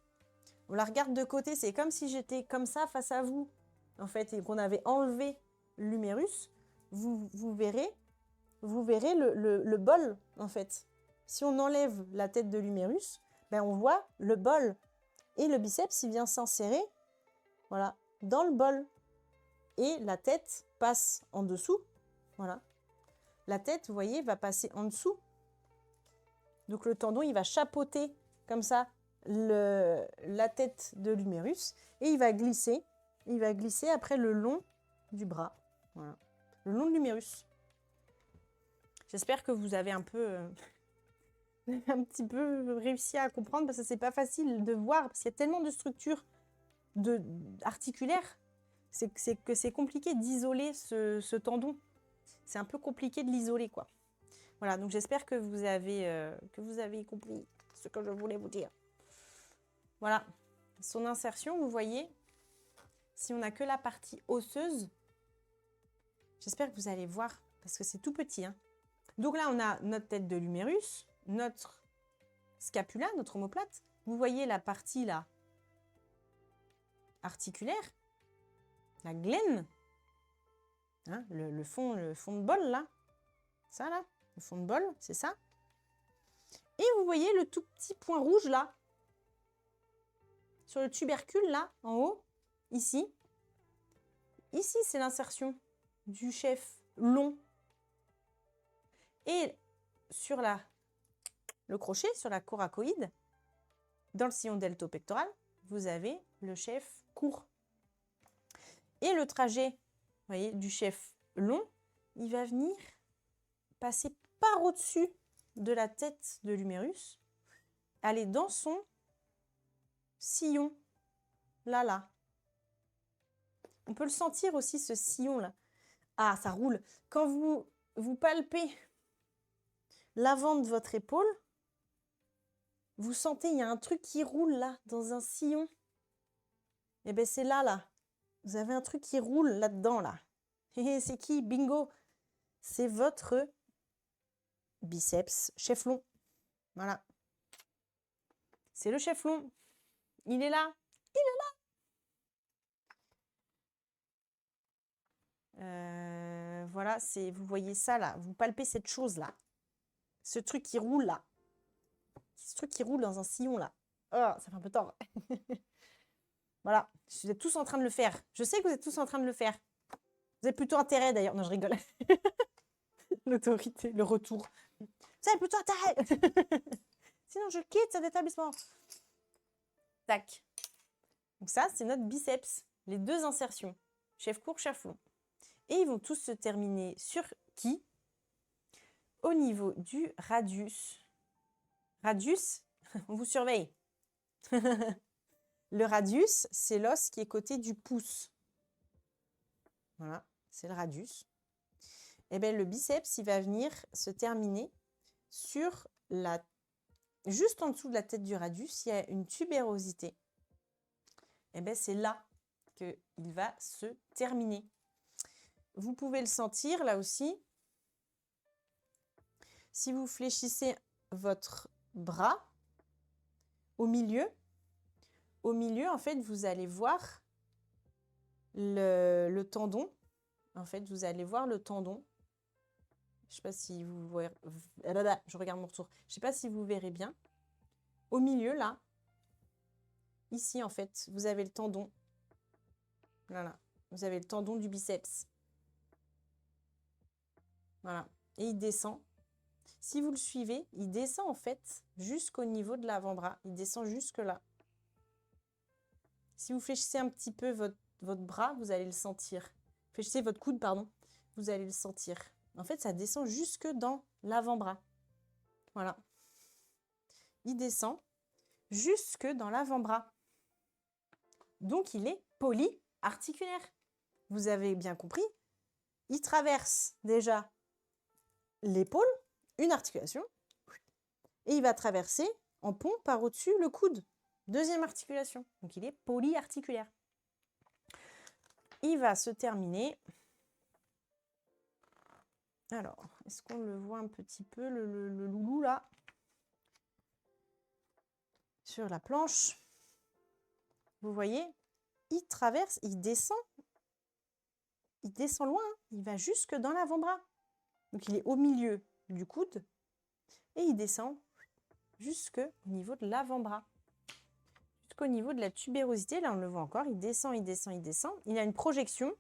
On la regarde de côté. C'est comme si j'étais comme ça face à vous, en fait, et qu'on avait enlevé l'humérus. Vous verrez le bol, en fait. Si on enlève la tête de l'humérus, ben on voit le bol. Et le biceps, il vient s'insérer, voilà, dans le bol. Et la tête passe en dessous. Voilà. La tête, vous voyez, va passer en dessous. Donc le tendon, il va chapeauter comme ça la tête de l'humérus. Et il va glisser. Il va glisser après le long du bras. Voilà. Le long de l'humérus. J'espère que vous avez un petit peu réussi à comprendre parce que c'est pas facile de voir parce qu'il y a tellement de structures articulaires. C'est compliqué d'isoler ce tendon. C'est un peu compliqué de l'isoler, quoi. Voilà, donc j'espère que vous avez compris ce que je voulais vous dire. Voilà, son insertion, vous voyez, si on n'a que la partie osseuse, j'espère que vous allez voir, parce que c'est tout petit, hein. Donc là, on a notre tête de l'humérus, notre scapula, notre omoplate. Vous voyez la partie, là, articulaire, la glène, hein, le fond de bol, là. Ça, là, le fond de bol, c'est ça. Et vous voyez le tout petit point rouge, là, sur le tubercule, là, en haut, ici. Ici, c'est l'insertion du chef long. Et sur le crochet, sur la coracoïde, dans le sillon deltopectoral, vous avez le chef court. Et le trajet, vous voyez, du chef long, il va venir passer par au-dessus de la tête de l'humérus, aller dans son sillon, là. On peut le sentir aussi, ce sillon-là. Ah, ça roule. Quand vous palpez l'avant de votre épaule, vous sentez, il y a un truc qui roule là, dans un sillon. Et bien, c'est là. Vous avez un truc qui roule là-dedans, là. Et c'est qui? Bingo! C'est votre biceps chef long. Voilà. C'est le chef long. Il est là. Voilà, vous voyez ça là. Vous palpez cette chose là. Ce truc qui roule là. Ce truc qui roule dans un sillon là. Oh, ça fait un peu tort. Voilà, vous êtes tous en train de le faire. Je sais que vous êtes tous en train de le faire. Vous avez plutôt intérêt d'ailleurs. Non, je rigole. L'autorité, le retour. Vous avez plutôt intérêt. Sinon, je quitte cet établissement. Tac. Donc ça, c'est notre biceps. les deux insertions, chef court, chef long. Et ils vont tous se terminer sur qui? Au niveau du radius. Radius, on vous surveille. Le radius, c'est l'os qui est côté du pouce. Voilà, c'est le radius. Et bien, le biceps, il va venir se terminer sur la... Juste en dessous de la tête du radius, il y a une tubérosité. Et bien, c'est là qu'il va se terminer. Vous pouvez le sentir là aussi. Si vous fléchissez votre bras au milieu, en fait, vous allez voir le tendon. En fait, vous allez voir le tendon. Je ne sais pas si vous voyez... Je regarde mon retour. Je ne sais pas si vous verrez bien. Au milieu, là, ici, en fait, vous avez le tendon. Voilà. Vous avez le tendon du biceps. Voilà. Et il descend. Si vous le suivez, il descend, en fait, jusqu'au niveau de l'avant-bras. Il descend jusque là. Si vous fléchissez un petit peu votre bras, vous allez le sentir. Fléchissez votre coude, pardon. Vous allez le sentir. En fait, ça descend jusque dans l'avant-bras. Voilà. Il descend jusque dans l'avant-bras. Donc, il est polyarticulaire. Vous avez bien compris. Il traverse déjà l'épaule, une articulation, et il va traverser en pont par au-dessus le coude. Deuxième articulation. Donc, il est polyarticulaire. Il va se terminer. Alors, est-ce qu'on le voit un petit peu, le loulou, là? Sur la planche. Vous voyez, il traverse, il descend loin, hein. Il va jusque dans l'avant-bras. Donc, il est au milieu du coude et il descend jusqu'au niveau de l'avant-bras. Jusqu'au niveau de la tubérosité, là, on le voit encore, il descend, il descend, il descend. Il a une projection.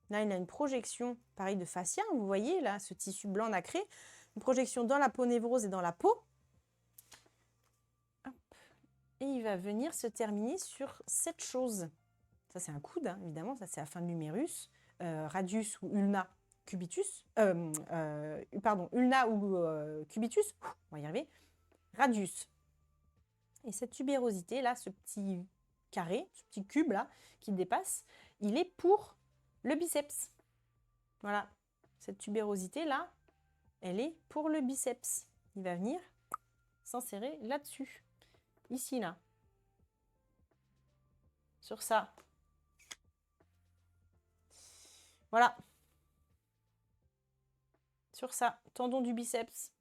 Là, il a une projection, pareil, de fascia. Vous voyez, là, ce tissu blanc nacré. Une projection dans la peau névrose et dans la peau. Hop. Et il va venir se terminer sur cette chose. Ça, c'est un coude, hein, évidemment. Ça, c'est la fin de l'humérus. Radius ou ulna cubitus. Ulna ou cubitus. On va y arriver. Radius. Et cette tubérosité, là, ce petit carré, ce petit cube, là, qui dépasse, il est pour le biceps. Voilà. Cette tubérosité, là, elle est pour le biceps. Il va venir s'insérer là-dessus. Ici, là. Sur ça. Voilà. Sur ça. Tendon du biceps.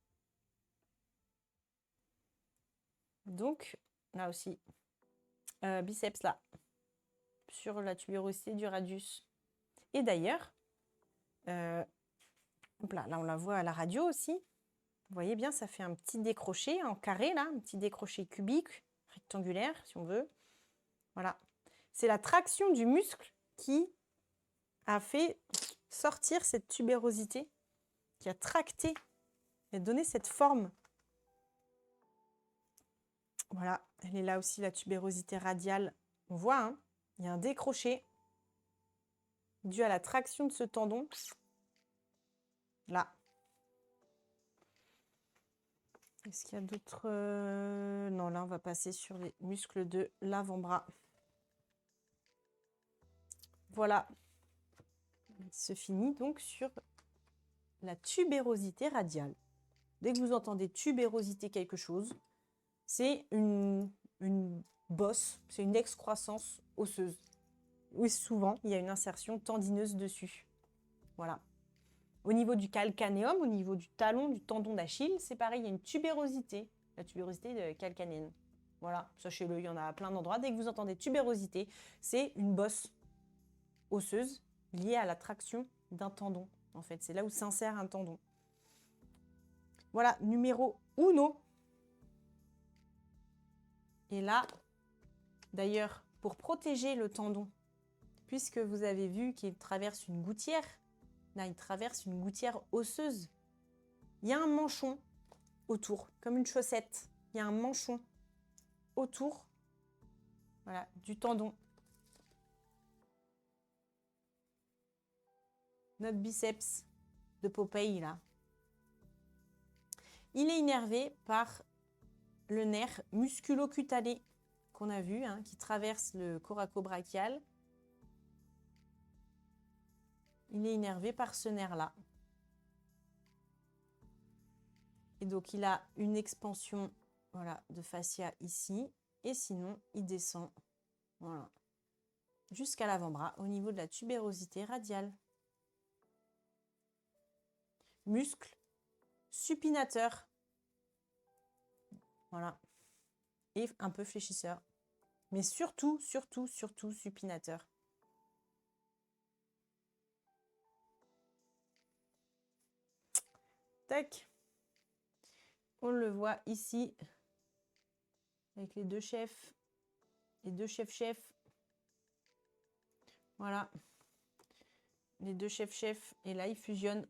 Donc, là aussi. Biceps, là. Sur la tubérosité du radius. Et d'ailleurs, là, on la voit à la radio aussi. Vous voyez bien, ça fait un petit décroché en carré, là. Un petit décroché cubique, rectangulaire, si on veut. Voilà. C'est la traction du muscle qui a fait sortir cette tubérosité, qui a tracté et donné cette forme. Voilà, elle est là aussi, la tubérosité radiale. On voit, hein, il y a un décroché dû à la traction de ce tendon. Là. Est-ce qu'il y a d'autres... Non, là, on va passer sur les muscles de l'avant-bras. Voilà. Il se finit donc sur la tubérosité radiale. Dès que vous entendez tubérosité quelque chose, c'est une bosse, c'est une excroissance osseuse. Oui, souvent, il y a une insertion tendineuse dessus. Voilà. Au niveau du calcanéum, au niveau du talon, du tendon d'Achille, c'est pareil, il y a une tubérosité, la tubérosité calcanéenne. Voilà, sachez-le, il y en a à plein d'endroits. Dès que vous entendez tubérosité, c'est une bosse osseuse liée à la traction d'un tendon. En fait, c'est là où s'insère un tendon. Voilà, numéro 1. Et là, d'ailleurs, pour protéger le tendon, puisque vous avez vu qu'il traverse une gouttière, là, il traverse une gouttière osseuse, il y a un manchon autour, comme une chaussette. Il y a un manchon autour, voilà, du tendon. notre biceps de Popeye, là. Il est innervé par le nerf musculo-cutané qu'on a vu, hein, qui traverse le coracobrachial. Il est innervé par ce nerf-là. Et donc, il a une expansion, voilà, de fascia ici. Et sinon, il descend, voilà, jusqu'à l'avant-bras, au niveau de la tubérosité radiale. Muscle supinateur. Voilà. Et un peu fléchisseur. Mais surtout supinateur. Tac. On le voit ici. Avec les deux chefs. Les deux chefs. Voilà. Les deux chefs. Et là, ils fusionnent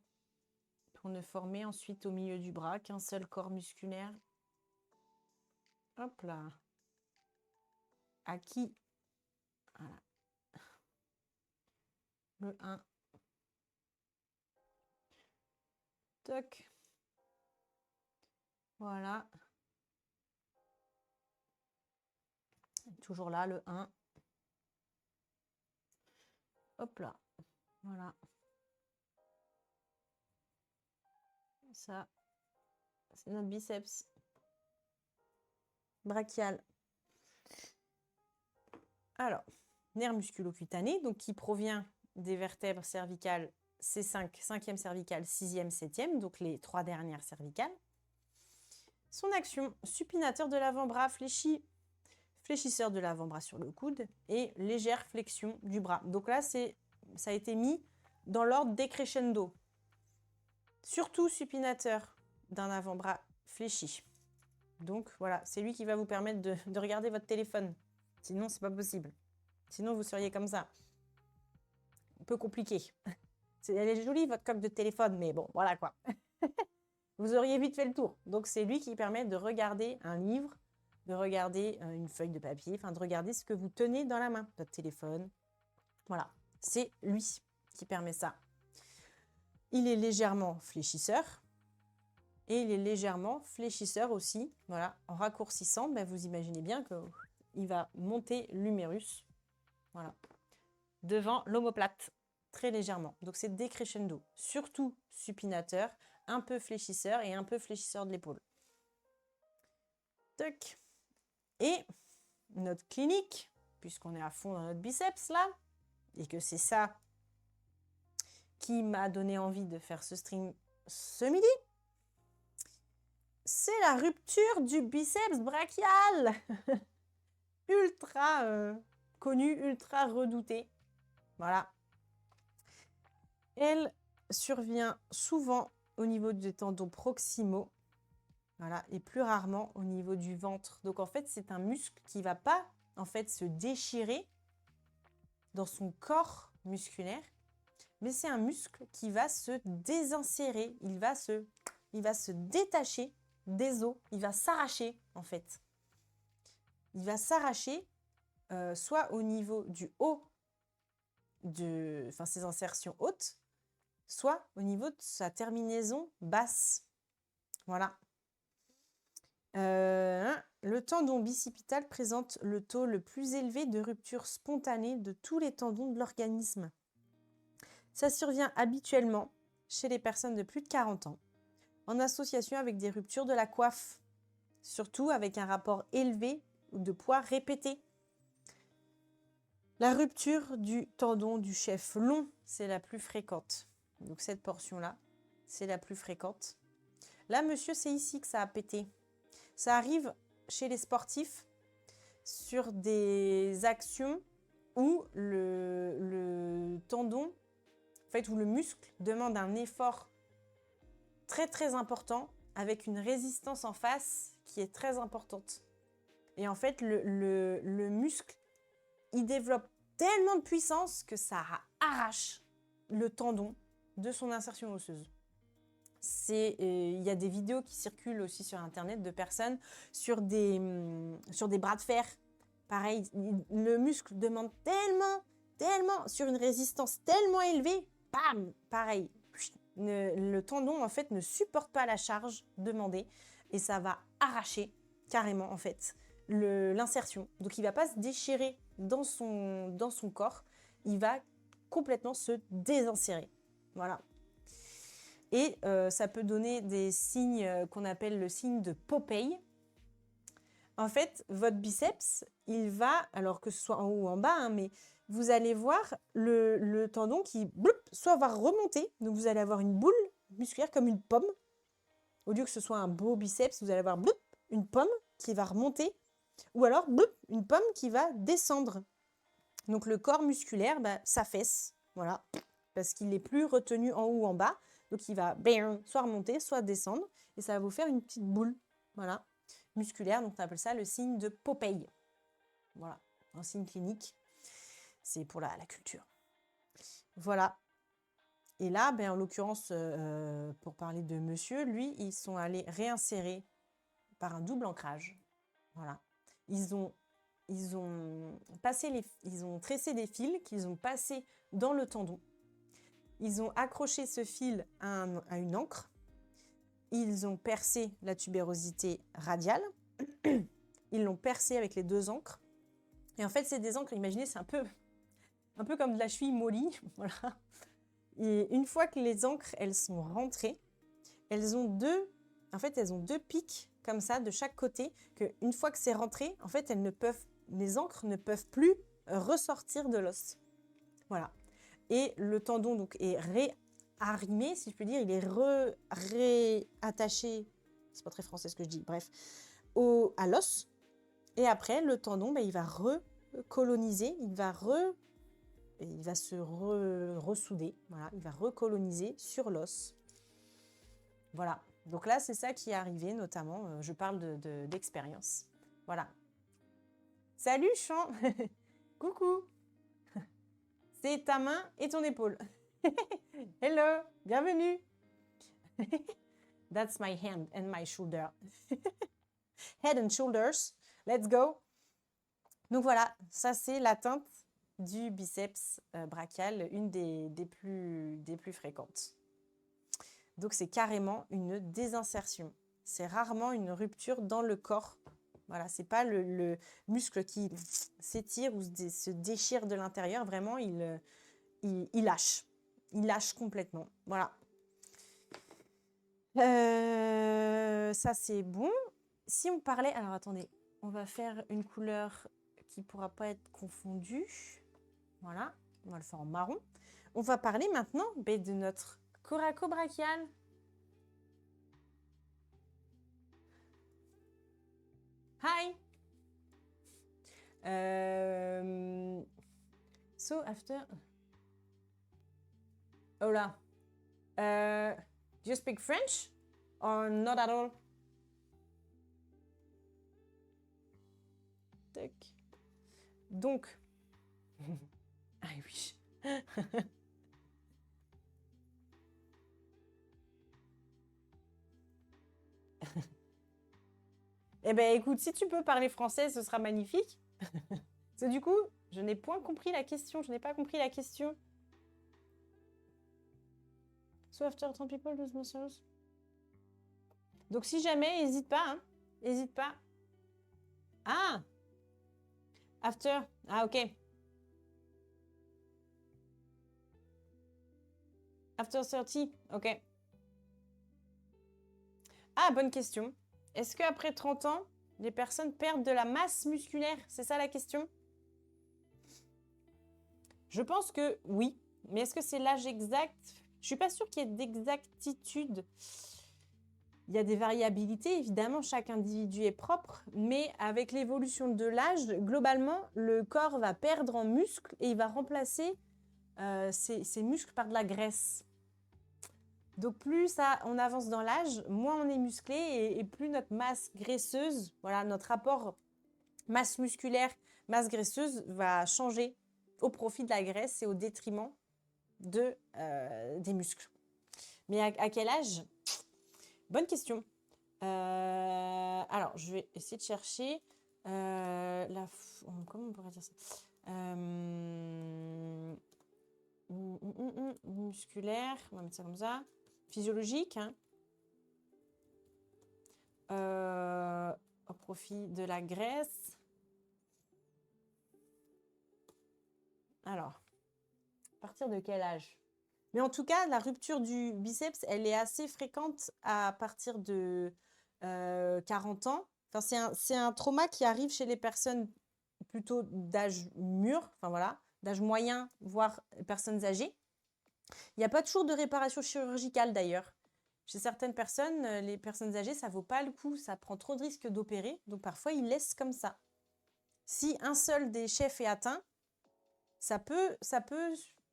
pour ne former ensuite au milieu du bras qu'un seul corps musculaire. Hop là. Acquis. Voilà. Le 1. Toc. Voilà. Toujours là, le 1. Hop là. Voilà. Ça, c'est notre biceps brachial. Alors, nerf musculo-cutané, donc qui provient des vertèbres cervicales C5, 5e cervicale, 6e, 7e, donc les 3 dernières cervicales. Son action, supinateur de l'avant-bras fléchi, fléchisseur de l'avant-bras sur le coude et légère flexion du bras. Donc là, ça a été mis dans l'ordre décrescendo. Surtout supinateur d'un avant-bras fléchi. Donc voilà, c'est lui qui va vous permettre de regarder votre téléphone. Sinon, c'est pas possible. Sinon, vous seriez comme ça. Un peu compliqué. Elle est jolie, votre coque de téléphone, mais bon, voilà quoi. Vous auriez vite fait le tour. Donc, c'est lui qui permet de regarder un livre, de regarder une feuille de papier, enfin, de regarder ce que vous tenez dans la main, votre téléphone. Voilà, c'est lui qui permet ça. Il est légèrement fléchisseur. Et il est légèrement fléchisseur aussi. Voilà, en raccourcissant, ben, vous imaginez bien qu'il va monter l'humérus. Voilà, devant l'omoplate, très légèrement. Donc, c'est décrescendo. Surtout supinateur, un peu fléchisseur et un peu fléchisseur de l'épaule. Toc. Et notre clinique, puisqu'on est à fond dans notre biceps là, et que c'est ça qui m'a donné envie de faire ce stream ce midi, c'est la rupture du biceps brachial. Ultra connue, ultra redoutée. Voilà. Elle survient souvent au niveau des tendons proximaux. Voilà, et plus rarement au niveau du ventre. Donc en fait, c'est un muscle qui ne va pas en fait se déchirer dans son corps musculaire, mais c'est un muscle qui va se désinsérer, il va se détacher des os, il va s'arracher en fait. Il va s'arracher soit au niveau du haut, ses insertions hautes, soit au niveau de sa terminaison basse. Voilà. Le tendon bicipital présente le taux le plus élevé de rupture spontanée de tous les tendons de l'organisme. Ça survient habituellement chez les personnes de plus de 40 ans, en association avec des ruptures de la coiffe, surtout avec un rapport élevé ou de poids répété. La rupture du tendon du chef long, c'est la plus fréquente. Donc cette portion-là, c'est la plus fréquente. Là, monsieur, c'est ici que ça a pété. Ça arrive chez les sportifs sur des actions où le tendon, en fait, où le muscle demande un effort très très important avec une résistance en face qui est très importante. Et en fait, le muscle, il développe tellement de puissance que ça arrache le tendon de son insertion osseuse. Il y a des vidéos qui circulent aussi sur Internet de personnes sur des bras de fer. Pareil, le muscle demande tellement, sur une résistance tellement élevée bam, pareil. Le tendon, en fait, ne supporte pas la charge demandée et ça va arracher carrément, en fait, l'insertion. Donc, il ne va pas se déchirer dans son corps. Il va complètement se désinsérer. Voilà. Et ça peut donner des signes qu'on appelle le signe de Popeye. En fait, votre biceps, il va, alors que ce soit en haut ou en bas, hein, mais vous allez voir le tendon qui, bloup, soit va remonter. Donc, vous allez avoir une boule musculaire comme une pomme. Au lieu que ce soit un beau biceps, vous allez avoir bloup, une pomme qui va remonter. Ou alors, bloup, une pomme qui va descendre. Donc, le corps musculaire s'affaisse. Voilà. Parce qu'il n'est plus retenu en haut ou en bas. Donc, il va soit remonter, soit descendre. Et ça va vous faire une petite boule. Voilà. Musculaire. Donc, on appelle ça le signe de Popeye. Voilà. Un signe clinique. C'est pour la culture. Voilà. Et là, en l'occurrence, pour parler de monsieur, lui, ils sont allés réinsérer par un double ancrage. Voilà. Ils ont tressé des fils qu'ils ont passés dans le tendon. Ils ont accroché ce fil à une ancre. Ils ont percé la tubérosité radiale. Ils l'ont percé avec les 2 ancres. Et en fait, c'est des ancres, imaginez, c'est un peu comme de la cheville mollie. Voilà. Et une fois que les ancres, elles sont rentrées, elles ont 2 pics comme ça de chaque côté, qu'une fois que c'est rentré, en fait, les ancres ne peuvent plus ressortir de l'os. Voilà. Et le tendon donc est réarrimé, si je peux dire, il est réattaché, c'est pas très français ce que je dis, bref, à l'os. Et après, le tendon, il va recoloniser, il va se ressouder, voilà, il va recoloniser sur l'os. Voilà. Donc là, c'est ça qui est arrivé, notamment, je parle d'expérience. Voilà. Salut, Chant. Coucou. C'est ta main et ton épaule. Hello, bienvenue. That's my hand and my shoulder. Head and shoulders. Let's go. Donc voilà, ça c'est l'atteinte du biceps brachial, une des plus fréquentes. Donc c'est carrément une désinsertion. C'est rarement une rupture dans le corps. Voilà, c'est pas le muscle qui s'étire ou se déchire de l'intérieur. Vraiment, il lâche. Il lâche complètement. Voilà. Ça, c'est bon. Si on parlait... Alors, attendez. On va faire une couleur qui ne pourra pas être confondue. Voilà. On va le faire en marron. On va parler maintenant de notre coracobrachial. Hi. So after... Oh là. Do you speak French or not at all? Tac. Donc... I wish. Eh bien, écoute, si tu peux parler français, ce sera magnifique. Parce que du coup, je n'ai point compris la question. Je n'ai pas compris la question. So after 30 people, those muscles. Donc, si jamais, n'hésite pas. Hein. N'hésite pas. Ah! After. Ah, ok. After 30. Ok. Ah, bonne question. Est-ce qu'après 30 ans, les personnes perdent de la masse musculaire? C'est ça la question? Je pense que oui. Mais est-ce que c'est l'âge exact? Je ne suis pas sûre qu'il y ait d'exactitude. Il y a des variabilités, évidemment, chaque individu est propre. Mais avec l'évolution de l'âge, globalement, le corps va perdre en muscles et il va remplacer ses muscles par de la graisse. Donc plus on avance dans l'âge, moins on est musclé et plus notre masse graisseuse, voilà, notre rapport masse musculaire, masse graisseuse va changer au profit de la graisse et au détriment des muscles. Mais à quel âge? Bonne question. Alors, je vais essayer de chercher comment on pourrait dire ça? musculaire, on va mettre ça comme ça. Physiologique, hein. Au profit de la graisse. Alors, à partir de quel âge? Mais en tout cas, la rupture du biceps, elle est assez fréquente à partir de 40 ans. Enfin, c'est un trauma qui arrive chez les personnes plutôt d'âge mûr, enfin voilà, d'âge moyen, voire personnes âgées. Il n'y a pas toujours de réparation chirurgicale d'ailleurs. Chez certaines personnes, les personnes âgées, ça ne vaut pas le coup, ça prend trop de risques d'opérer, donc parfois ils laissent comme ça. Si un seul des chefs est atteint, ça peut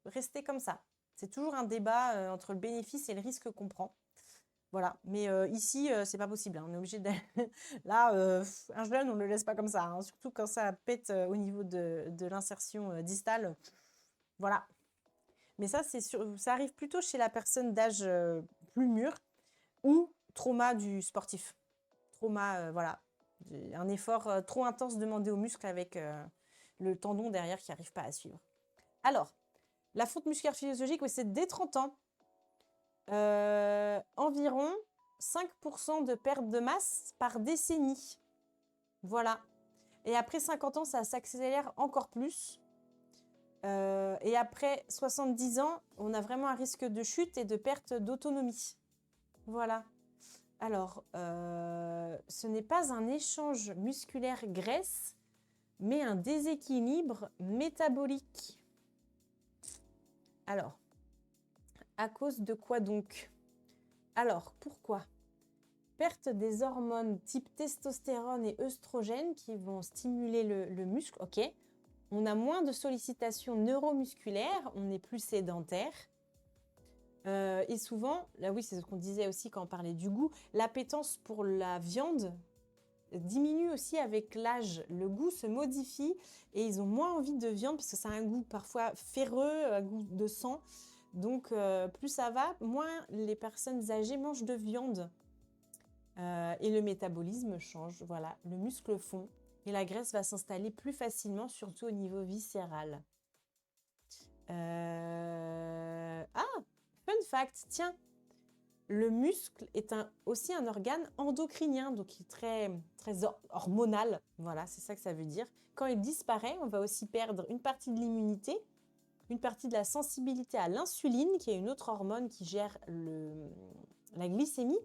rester comme ça. C'est toujours un débat entre le bénéfice et le risque qu'on prend. Voilà, mais ici, c'est pas possible, hein. On est obligé de... Là, un jeune, on ne le laisse pas comme ça, hein. Surtout quand ça pète au niveau de l'insertion distale. Voilà. Mais ça, ça arrive plutôt chez la personne d'âge plus mûr ou trauma du sportif. Trauma, voilà. Un effort trop intense demandé aux muscles avec le tendon derrière qui n'arrive pas à suivre. Alors, la fonte musculaire physiologique, oui, c'est dès 30 ans. Environ 5% de perte de masse par décennie. Voilà. Et après 50 ans, ça s'accélère encore plus. Et après 70 ans, on a vraiment un risque de chute et de perte d'autonomie. Voilà. Alors, ce n'est pas un échange musculaire-graisse, mais un déséquilibre métabolique. Alors, à cause de quoi donc? Alors, pourquoi? Perte des hormones type testostérone et œstrogène qui vont stimuler le muscle, ok. On a moins de sollicitations neuromusculaires, on est plus sédentaire. Et souvent, là oui, c'est ce qu'on disait aussi quand on parlait du goût, l'appétence pour la viande diminue aussi avec l'âge. Le goût se modifie et ils ont moins envie de viande parce que ça a un goût parfois ferreux, un goût de sang. Donc, plus ça va, moins les personnes âgées mangent de viande. Et le métabolisme change. Voilà, le muscle fond et la graisse va s'installer plus facilement, surtout au niveau viscéral. Ah, fun fact, tiens, le muscle est aussi un organe endocrinien, donc il est très, très hormonal. Voilà, c'est ça que ça veut dire. Quand il disparaît, on va aussi perdre une partie de l'immunité, une partie de la sensibilité à l'insuline, qui est une autre hormone qui gère la glycémie.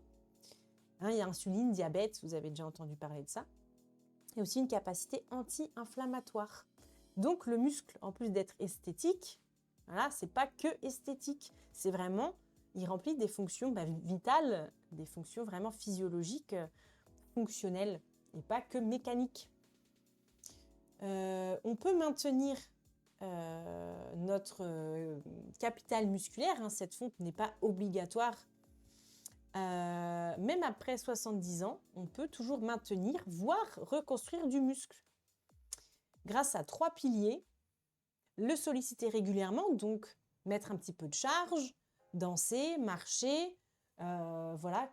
Hein, il y a insuline, diabète, vous avez déjà entendu parler de ça. Et aussi une capacité anti-inflammatoire. Donc le muscle, en plus d'être esthétique, voilà, c'est pas que esthétique, c'est vraiment, il remplit des fonctions vitales, des fonctions vraiment physiologiques, fonctionnelles, et pas que mécaniques. On peut maintenir notre capital musculaire, hein, cette fonte n'est pas obligatoire. Même après 70 ans, on peut toujours maintenir, voire reconstruire du muscle. Grâce à 3 piliers, le solliciter régulièrement, donc mettre un petit peu de charge, danser, marcher, voilà,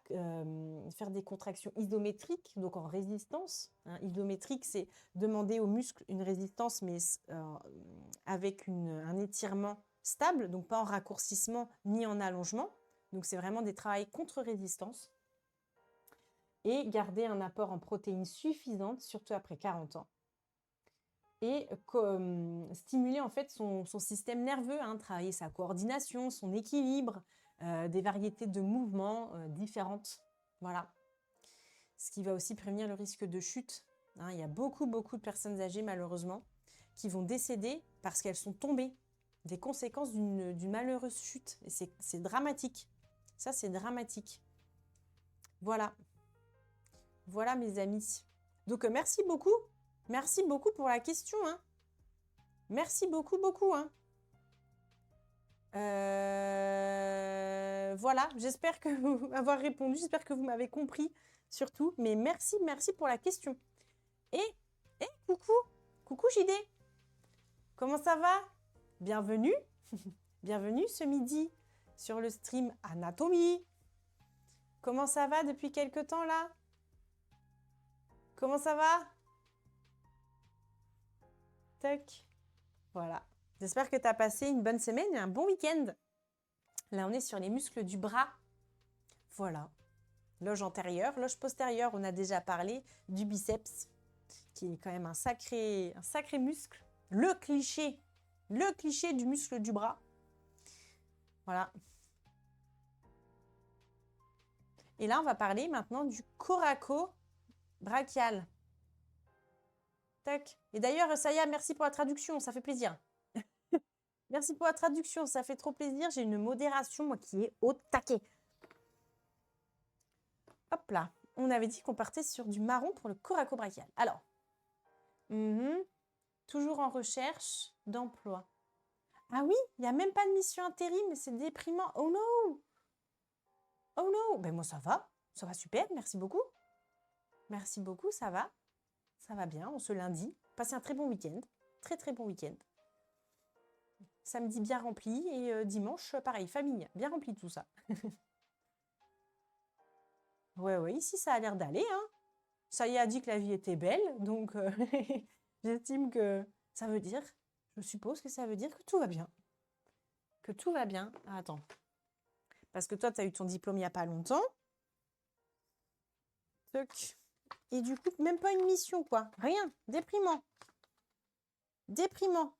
faire des contractions isométriques, donc en résistance. Hein. Isométrique, c'est demander aux muscles une résistance, mais avec un étirement stable, donc pas en raccourcissement ni en allongement. Donc c'est vraiment des travails contre-résistance. Et garder un apport en protéines suffisante, surtout après 40 ans. Et stimuler en fait son système nerveux, hein, travailler sa coordination, son équilibre, des variétés de mouvements différentes. Voilà. Ce qui va aussi prévenir le risque de chute. Hein, il y a beaucoup de personnes âgées, malheureusement, qui vont décéder parce qu'elles sont tombées. Des conséquences d'une malheureuse chute. Et c'est dramatique. Ça, c'est dramatique. Voilà. Voilà, mes amis. Donc, merci beaucoup. Merci beaucoup pour la question. Hein. Merci beaucoup. Hein. Voilà, j'espère que vous avoir répondu. J'espère que vous m'avez compris, surtout. Mais merci pour la question. Et coucou JD. Comment ça va? Bienvenue. Bienvenue ce midi sur le stream Anatomie. Comment ça va depuis quelque temps là? Comment ça va? Tac. Voilà. J'espère que tu as passé une bonne semaine et un bon week-end. Là, on est sur les muscles du bras. Voilà. Loge antérieure, loge postérieure, on a déjà parlé du biceps, qui est quand même un sacré muscle. Le cliché du muscle du bras. Voilà. Et là, on va parler maintenant du coraco-brachial. Tac. Et d'ailleurs, Saya, merci pour la traduction, ça fait plaisir. Merci pour la traduction, ça fait trop plaisir. J'ai une modération, moi, qui est au taquet. Hop là. On avait dit qu'on partait sur du marron pour le coraco-brachial. Alors, toujours en recherche d'emploi. Ah oui, il n'y a même pas de mission intérim, c'est déprimant. Oh non! Oh non! Ben moi, ça va super, merci beaucoup. Merci beaucoup, ça va. Ça va bien, on se lundi. Passez un très bon week-end. Très très bon week-end. Samedi bien rempli et dimanche, pareil, famille. Bien rempli tout ça. Ouais, ici ça a l'air d'aller. Hein. Ça y a dit que la vie était belle, donc j'estime que ça veut dire, je suppose que ça veut dire que tout va bien. Que tout va bien. Ah, attends. Parce que toi, tu as eu ton diplôme il n'y a pas longtemps. Toc. Et du coup, même pas une mission, quoi. Rien. Déprimant. Déprimant.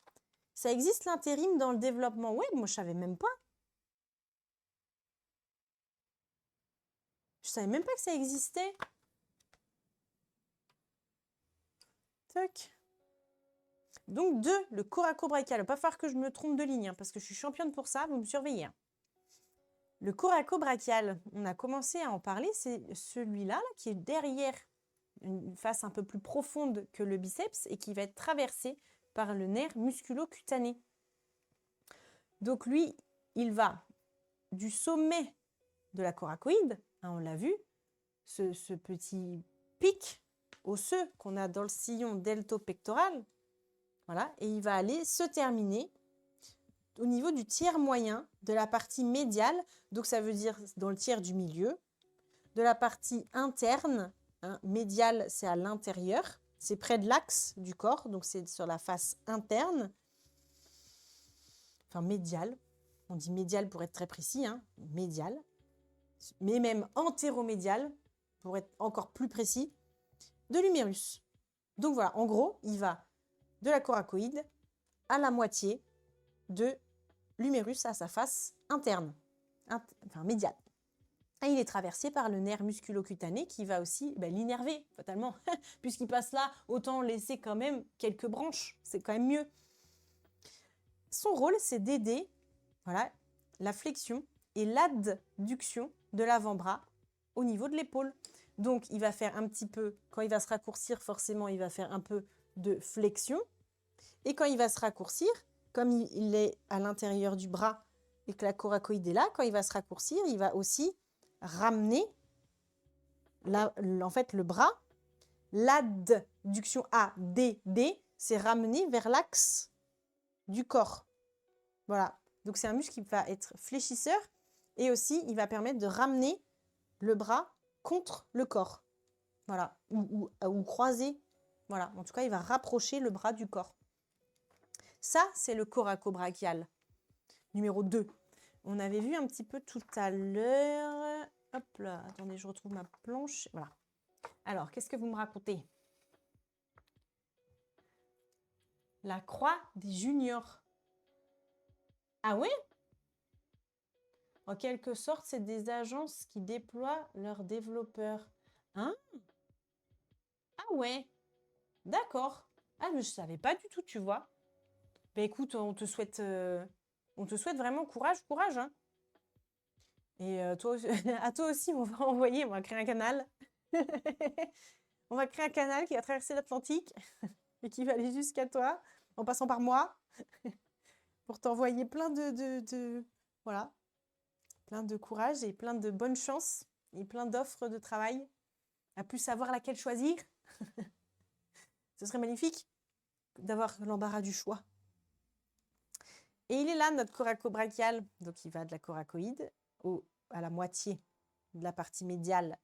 Ça existe l'intérim dans le développement web? Moi, je savais même pas. Je savais même pas que ça existait. Toc. Donc, le coraco-brachial. Il va pas falloir que je me trompe de ligne, hein, parce que je suis championne pour ça. Vous me surveillez. Hein. Le coraco-brachial, on a commencé à en parler. C'est celui-là là, qui est derrière une face un peu plus profonde que le biceps et qui va être traversé par le nerf musculo-cutané. Donc lui, il va du sommet de la coracoïde, hein, on l'a vu, ce petit pic osseux qu'on a dans le sillon delto-pectoral, voilà, et il va aller se terminer au niveau du tiers moyen de la partie médiale, donc ça veut dire dans le tiers du milieu, de la partie interne, hein, médiale c'est à l'intérieur, c'est près de l'axe du corps, donc c'est sur la face interne, enfin médiale, on dit médial pour être très précis, hein, médial, mais même antéromédial, pour être encore plus précis, de l'humérus. Donc voilà, en gros, il va de la coracoïde à la moitié de l'humérus à sa face interne, enfin médiale. Et il est traversé par le nerf musculo-cutané qui va aussi l'innerver, fatalement. Puisqu'il passe là, autant laisser quand même quelques branches, c'est quand même mieux. Son rôle, c'est d'aider voilà, la flexion et l'adduction de l'avant-bras au niveau de l'épaule. Donc, il va faire un petit peu, quand il va se raccourcir, forcément, il va faire un peu de flexion. Et quand il va se raccourcir, comme il est à l'intérieur du bras et que la coracoïde est là, quand il va se raccourcir, il va aussi ramener en fait, le bras. L'adduction ADD, c'est ramener vers l'axe du corps. Voilà. Donc, c'est un muscle qui va être fléchisseur et aussi, il va permettre de ramener le bras contre le corps. Voilà. Ou croiser. Voilà. En tout cas, il va rapprocher le bras du corps. Ça, c'est le coraco-brachial. Numéro 2. On avait vu un petit peu tout à l'heure. Hop là. Attendez, je retrouve ma planche. Voilà. Alors, qu'est-ce que vous me racontez? La croix des juniors. Ah ouais? En quelque sorte, c'est des agences qui déploient leurs développeurs. Hein? Ah ouais? D'accord. Ah, mais je ne savais pas du tout, tu vois. Ben écoute, on te souhaite vraiment courage. Hein. Et toi, à toi aussi, on va créer un canal. On va créer un canal qui va traverser l'Atlantique et qui va aller jusqu'à toi, en passant par moi, pour t'envoyer plein voilà, plein de courage et plein de bonne chance et plein d'offres de travail, à plus savoir laquelle choisir. Ce serait magnifique d'avoir l'embarras du choix. Et il est là, notre coraco-brachial. Donc, il va de la coracoïde à la moitié de la partie médiale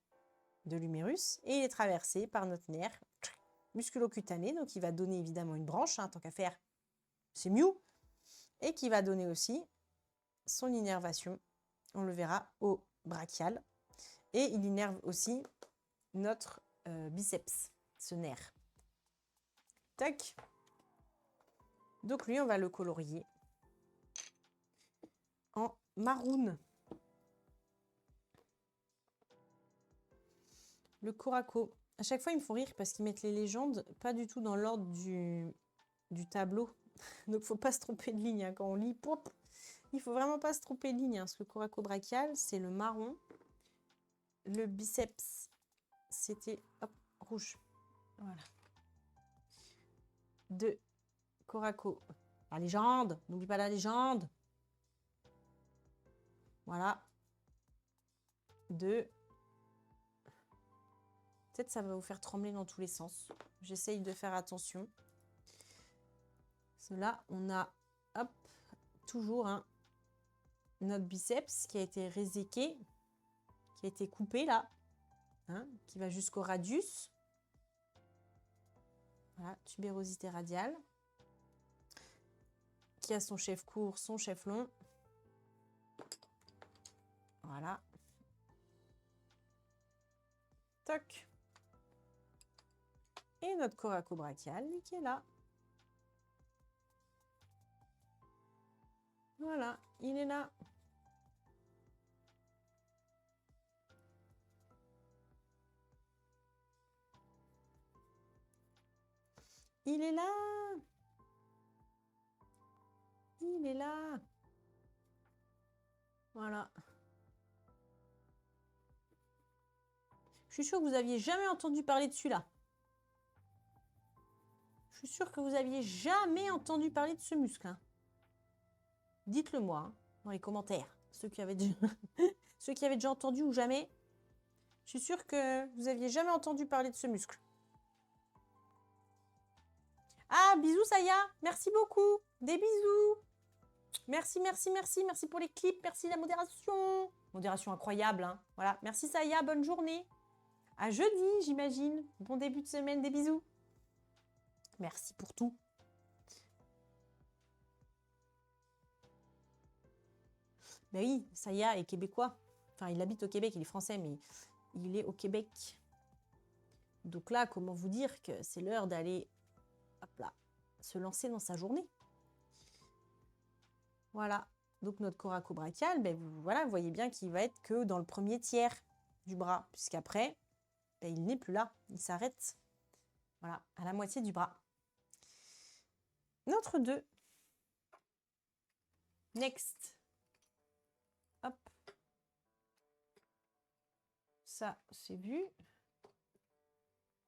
de l'humérus. Et il est traversé par notre nerf musculo-cutané. Donc, il va donner évidemment une branche, hein, tant qu'à faire, c'est mieux. et qui va donner aussi son innervation, on le verra, au brachial. Et il innerve aussi notre biceps, ce nerf. Tac. Donc lui, on va le colorier en maroon. Le coraco. À chaque fois, ils me font rire parce qu'ils mettent les légendes pas du tout dans l'ordre du tableau. Donc, faut pas se tromper de ligne. Hein. Quand on lit, pop, il faut vraiment pas se tromper de ligne. Hein, parce que le coraco-brachial, c'est le marron. Le biceps, c'était rouge. Voilà. De coraco. La légende. N'oublie pas la légende. Voilà. De... Peut-être ça va vous faire trembler dans tous les sens. J'essaye de faire attention. Là, on a hop, toujours notre biceps qui a été réséqué, qui a été coupé là, qui va jusqu'au radius. Voilà, tubérosité radiale. Qui a son chef court, son chef long. Voilà. Toc. Et notre coraco-brachial qui est là. Voilà, il est là. Il est là. Il est là. Voilà. Je suis sûre que vous n'aviez jamais entendu parler de celui-là. Je suis sûre que vous n'aviez jamais entendu parler de ce muscle. Hein. Dites-le moi dans les commentaires. Ceux qui avaient déjà entendu ou jamais. Je suis sûre que vous n'aviez jamais entendu parler de ce muscle. Ah, bisous Saya. Merci beaucoup. Des bisous. Merci, merci, merci. Merci pour les clips. Merci la modération. Modération incroyable. Hein. Voilà. Merci Saya. Bonne journée. À jeudi, j'imagine. Bon début de semaine. Des bisous. Merci pour tout. Ben oui, Saya est québécois. Enfin, il habite au Québec, il est français, mais il est au Québec. Donc là, comment vous dire que c'est l'heure d'aller, hop là, se lancer dans sa journée. Voilà. Donc notre coraco-brachial, ben voilà, vous voyez bien qu'il va être que dans le premier tiers du bras, puisqu'après, ben, il n'est plus là. Il s'arrête, voilà, à la moitié du bras. Notre 2. Next. Hop. Ça, c'est vu.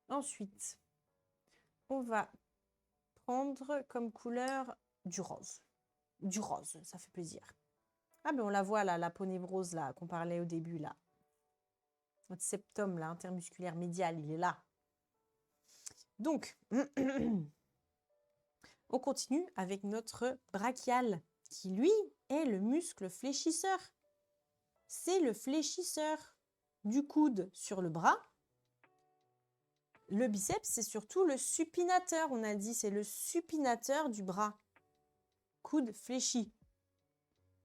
Ensuite, on va prendre comme couleur du rose. Du rose, ça fait plaisir. Ah ben on la voit là, la ponévrose là, qu'on parlait au début là. Notre septum là, intermusculaire médial, il est là. Donc, on continue avec notre brachial, qui lui est le muscle fléchisseur. C'est le fléchisseur du coude sur le bras. Le biceps, c'est surtout le supinateur. On a dit, c'est le supinateur du bras. Coude fléchi.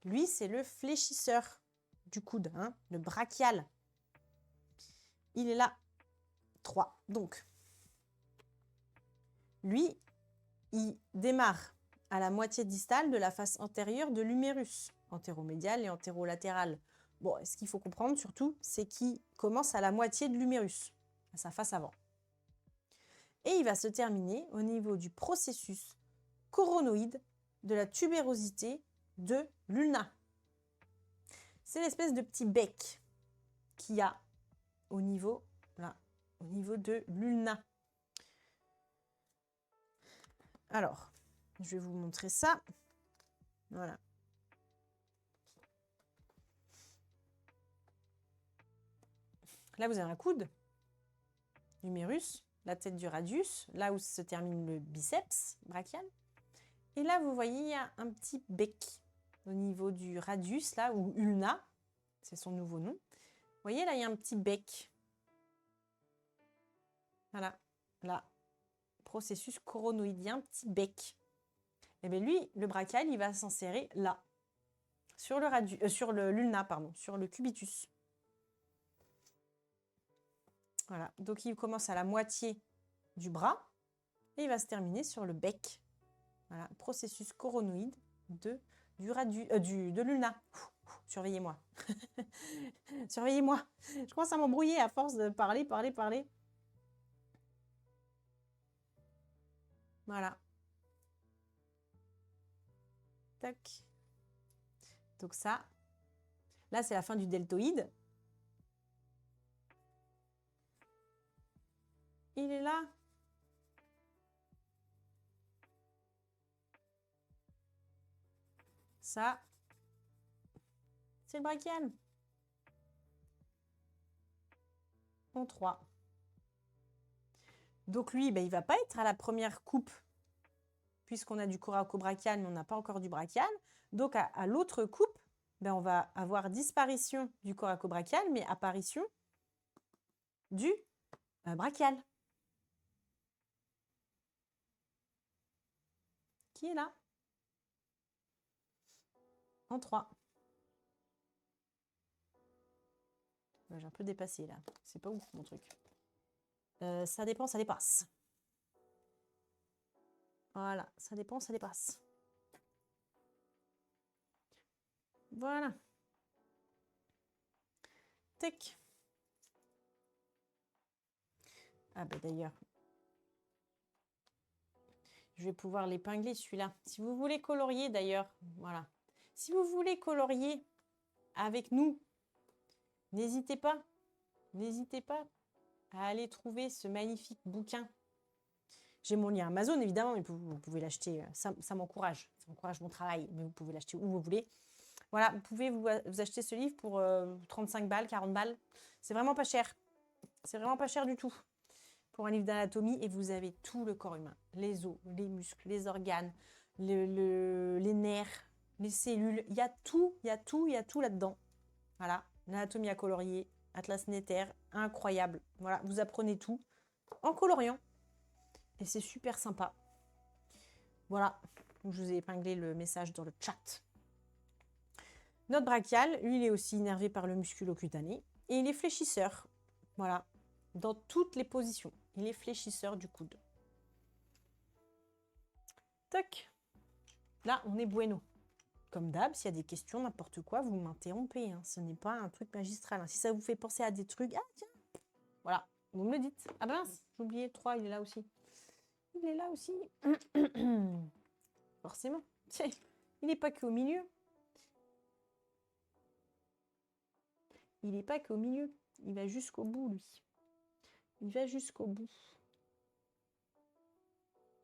Lui, c'est le fléchisseur du coude, hein, le brachial. Il est là. 3. Donc, lui, il démarre à la moitié distale de la face antérieure de l'humérus, antéromédial et antérolatéral. Bon, ce qu'il faut comprendre surtout, c'est qu'il commence à la moitié de l'humérus, à sa face avant. Et il va se terminer au niveau du processus coronoïde de la tubérosité de l'ulna. C'est l'espèce de petit bec qu'il y a au niveau, là, au niveau de l'ulna. Alors, je vais vous montrer ça. Voilà. Là, vous avez un coude, l'humérus, la tête du radius, là où se termine le biceps brachial. Et là, vous voyez, il y a un petit bec au niveau du radius, là, ou ulna, c'est son nouveau nom. Vous voyez, là, il y a un petit bec. Voilà, là, processus coronoïdien, petit bec. Et bien lui, le brachial, il va s'insérer là, sur l'ulna, pardon, sur le cubitus. Voilà, donc il commence à la moitié du bras et il va se terminer sur le bec. Voilà, processus coronoïde de l'ulna. Surveillez-moi. Surveillez-moi. Je commence à m'embrouiller à force de parler. Voilà. Tac. Donc ça, là, c'est la fin du deltoïde. Il est là. Ça, c'est le brachial. En 3. Donc lui, ben, il ne va pas être à la première coupe, puisqu'on a du coracobrachial, mais on n'a pas encore du brachial. Donc à l'autre coupe, ben, on va avoir disparition du coracobrachial, mais apparition du brachial. Qui est là? En 3. J'ai un peu dépassé là. C'est pas ouf mon truc. Ça dépend, ça dépasse. Voilà, ça dépend, ça dépasse. Voilà. Tac. Ah bah d'ailleurs, je vais pouvoir l'épingler celui-là. Si vous voulez colorier d'ailleurs, voilà. Si vous voulez colorier avec nous, n'hésitez pas à aller trouver ce magnifique bouquin. J'ai mon lien Amazon évidemment, mais vous pouvez l'acheter. Ça m'encourage. Ça encourage mon travail, mais vous pouvez l'acheter où vous voulez. Voilà, vous pouvez vous acheter ce livre pour 35 balles, 40 balles. C'est vraiment pas cher. C'est vraiment pas cher du tout pour un livre d'anatomie. Et vous avez tout le corps humain. Les os, les muscles, les organes, les nerfs, les cellules. Il y a tout là-dedans. Voilà, l'anatomie à colorier, Atlas Netter, incroyable. Voilà, vous apprenez tout en coloriant. Et c'est super sympa. Voilà, je vous ai épinglé le message dans le chat. Notre brachial, lui, il est aussi innervé par le musculo-cutané. Et il est fléchisseur. Voilà, dans toutes les positions. Il est fléchisseur du coude. Tac. Là, on est bueno. Comme d'hab, s'il y a des questions, n'importe quoi, vous m'interrompez. Hein. Ce n'est pas un truc magistral. Hein. Si ça vous fait penser à des trucs, ah tiens, voilà, vous me le dites. Ah ben mince, j'ai oublié 3, il est là aussi. Il est là aussi. Forcément. Il n'est pas qu'au milieu. Il n'est pas qu'au milieu. Il va jusqu'au bout, lui. Il va jusqu'au bout.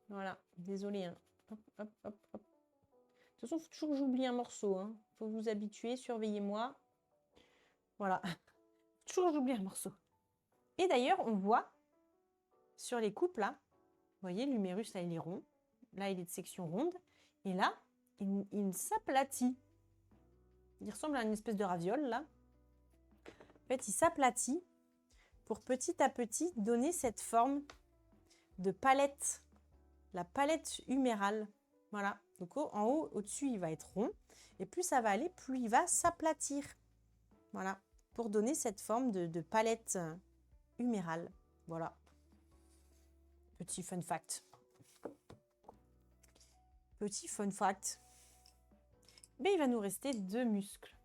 Voilà. Désolée. Hein. Hop, hop, hop, hop. De toute façon, il faut toujours que j'oublie un morceau. Hein. Faut vous habituer, surveillez-moi. Voilà. Toujours j'oublie un morceau. Et d'ailleurs, on voit sur les coupes, là, vous voyez, l'humérus, là, il est rond. Là, il est de section ronde. Et là, il s'aplatit. Il ressemble à une espèce de raviole, là. En fait, il s'aplatit pour petit à petit donner cette forme de palette. La palette humérale. Voilà. Donc, en haut, au-dessus, il va être rond. Et plus ça va aller, plus il va s'aplatir. Voilà. Pour donner cette forme de palette humérale. Voilà. Petit fun fact. Petit fun fact. Mais il va nous rester 2 muscles.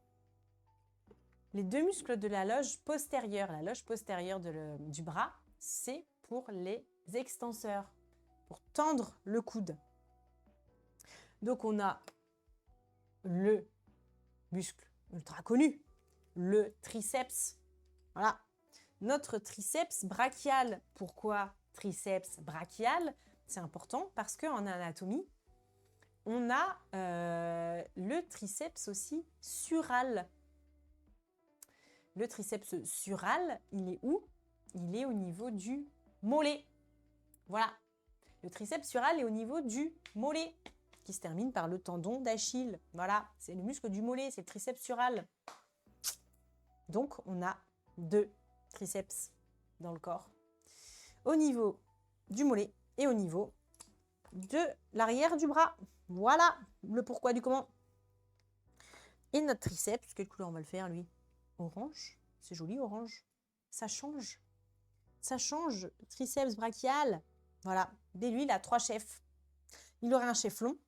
Les 2 muscles de la loge postérieure. La loge postérieure du bras, c'est pour les extenseurs. Pour tendre le coude. Donc, on a le muscle ultra connu. Le triceps. Voilà. Notre triceps brachial. Pourquoi triceps brachial? C'est important parce qu'en anatomie, on a le triceps aussi sural. Le triceps sural, il est où? Il est au niveau du mollet. Voilà. Le triceps sural est au niveau du mollet, qui se termine par le tendon d'Achille. Voilà, c'est le muscle du mollet, c'est le triceps sural. Donc, on a 2 triceps dans le corps. Au niveau du mollet et au niveau de l'arrière du bras. Voilà le pourquoi du comment. Et notre triceps, quelle couleur on va le faire, lui? Orange. C'est joli, orange. Ça change. Ça change. Triceps brachial. Voilà. Et lui, il a 3 chefs. Il aurait un chef long,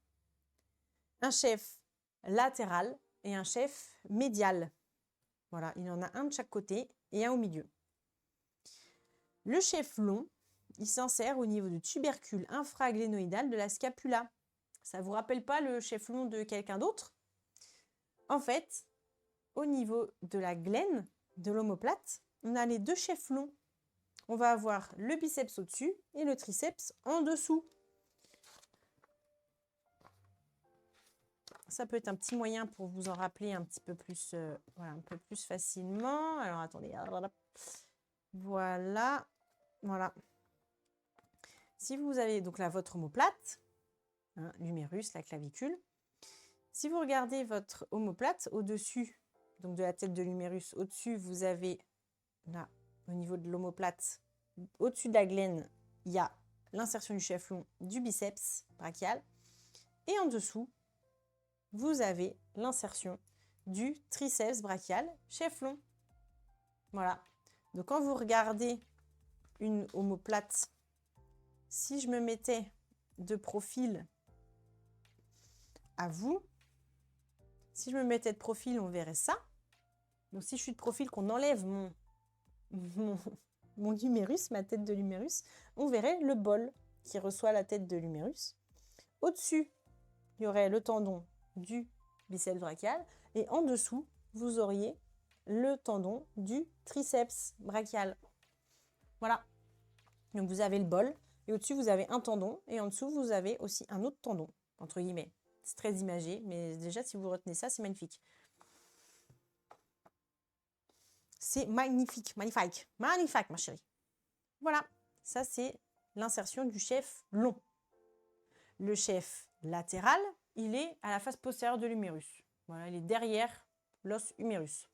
un chef latéral et un chef médial. Voilà, il en a un de chaque côté et un au milieu. Le chef long, il s'insère au niveau du tubercule infraglénoïdal de la scapula. Ça ne vous rappelle pas le chef long de quelqu'un d'autre? En fait, au niveau de la glène de l'omoplate, on a les 2 chefs longs. On va avoir le biceps au-dessus et le triceps en dessous. Ça peut être un petit moyen pour vous en rappeler un petit peu plus, voilà, un peu plus facilement. Alors, attendez. Voilà. Voilà. Si vous avez donc là votre omoplate, hein, l'humérus, la clavicule, si vous regardez votre omoplate au-dessus, donc de la tête de l'humérus, au-dessus, vous avez là, au niveau de l'omoplate, au-dessus de la glène, il y a l'insertion du chef long du biceps brachial. Et en dessous, vous avez l'insertion du triceps brachial chef long. Voilà. Donc quand vous regardez une omoplate, si je me mettais de profil à vous, si je me mettais de profil, on verrait ça. Donc si je suis de profil, qu'on enlève mon humérus, ma tête de l'humérus, on verrait le bol qui reçoit la tête de l'humérus. Au-dessus, il y aurait le tendon du biceps brachial et en dessous, vous auriez le tendon du triceps brachial. Voilà. Donc vous avez le bol et au-dessus, vous avez un tendon et en dessous, vous avez aussi un autre tendon, entre guillemets. C'est très imagé, mais déjà, si vous retenez ça, c'est magnifique. C'est magnifique, magnifique, magnifique, ma chérie. Voilà, ça c'est l'insertion du chef long. Le chef latéral, il est à la face postérieure de l'humérus. Voilà, il est derrière l'os humérus.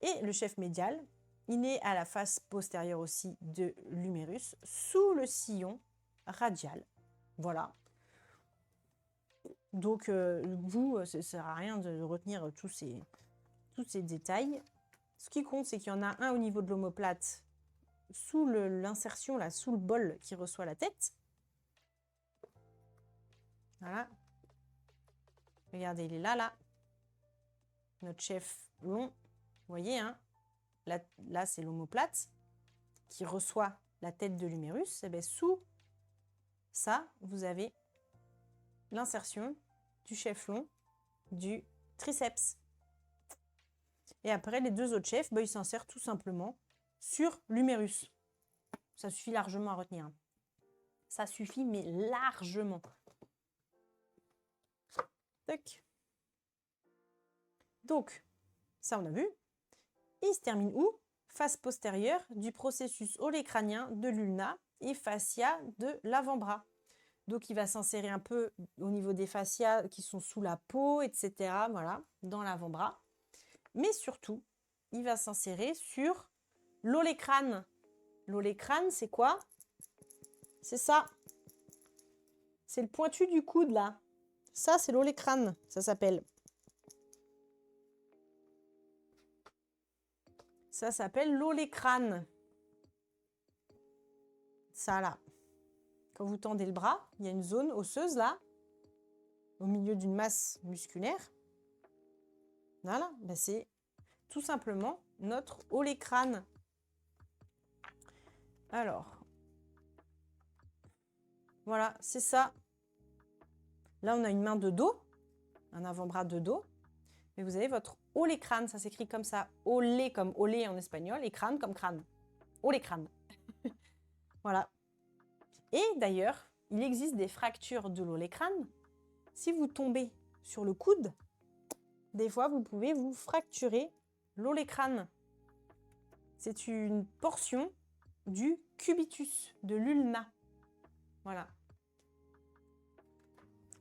Et le chef médial, il est à la face postérieure aussi de l'humérus, sous le sillon radial. Voilà. Donc, vous, ça ne sert à rien de retenir tous ces détails. Ce qui compte, c'est qu'il y en a un au niveau de l'omoplate, sous l'insertion, là, sous le bol qui reçoit la tête. Voilà. Regardez, il est là, là. Notre chef long. Vous voyez, hein, là c'est l'omoplate qui reçoit la tête de l'humérus. Et bien, sous ça, vous avez l'insertion du chef long du triceps. Et après, les 2 autres chefs, ben, ils s'insèrent tout simplement sur l'humérus. Ça suffit largement à retenir. Ça suffit, mais largement. Tac. Donc, ça on a vu. Et il se termine où? Face postérieure du processus olécranien de l'ulna et fascia de l'avant-bras. Donc, il va s'insérer un peu au niveau des fascias qui sont sous la peau, etc. Voilà, dans l'avant-bras. Mais surtout, il va s'insérer sur l'olécrane. L'olécrane, c'est quoi? C'est ça. C'est le pointu du coude, là. Ça, c'est l'olécrane, ça s'appelle. Ça s'appelle l'olécrane. Ça, là. Quand vous tendez le bras, il y a une zone osseuse, là, au milieu d'une masse musculaire. Voilà, ben c'est tout simplement notre olécrane. Alors, voilà, c'est ça. Là, on a une main de dos, un avant-bras de dos. Mais vous avez votre olécrane, ça s'écrit comme ça. Olé comme olé en espagnol et crâne comme crâne. Olécrane. Voilà. Et d'ailleurs, il existe des fractures de l'olécrane. Si vous tombez sur le coude, des fois, vous pouvez vous fracturer l'olécrane. C'est une portion du cubitus, de l'ulna. Voilà.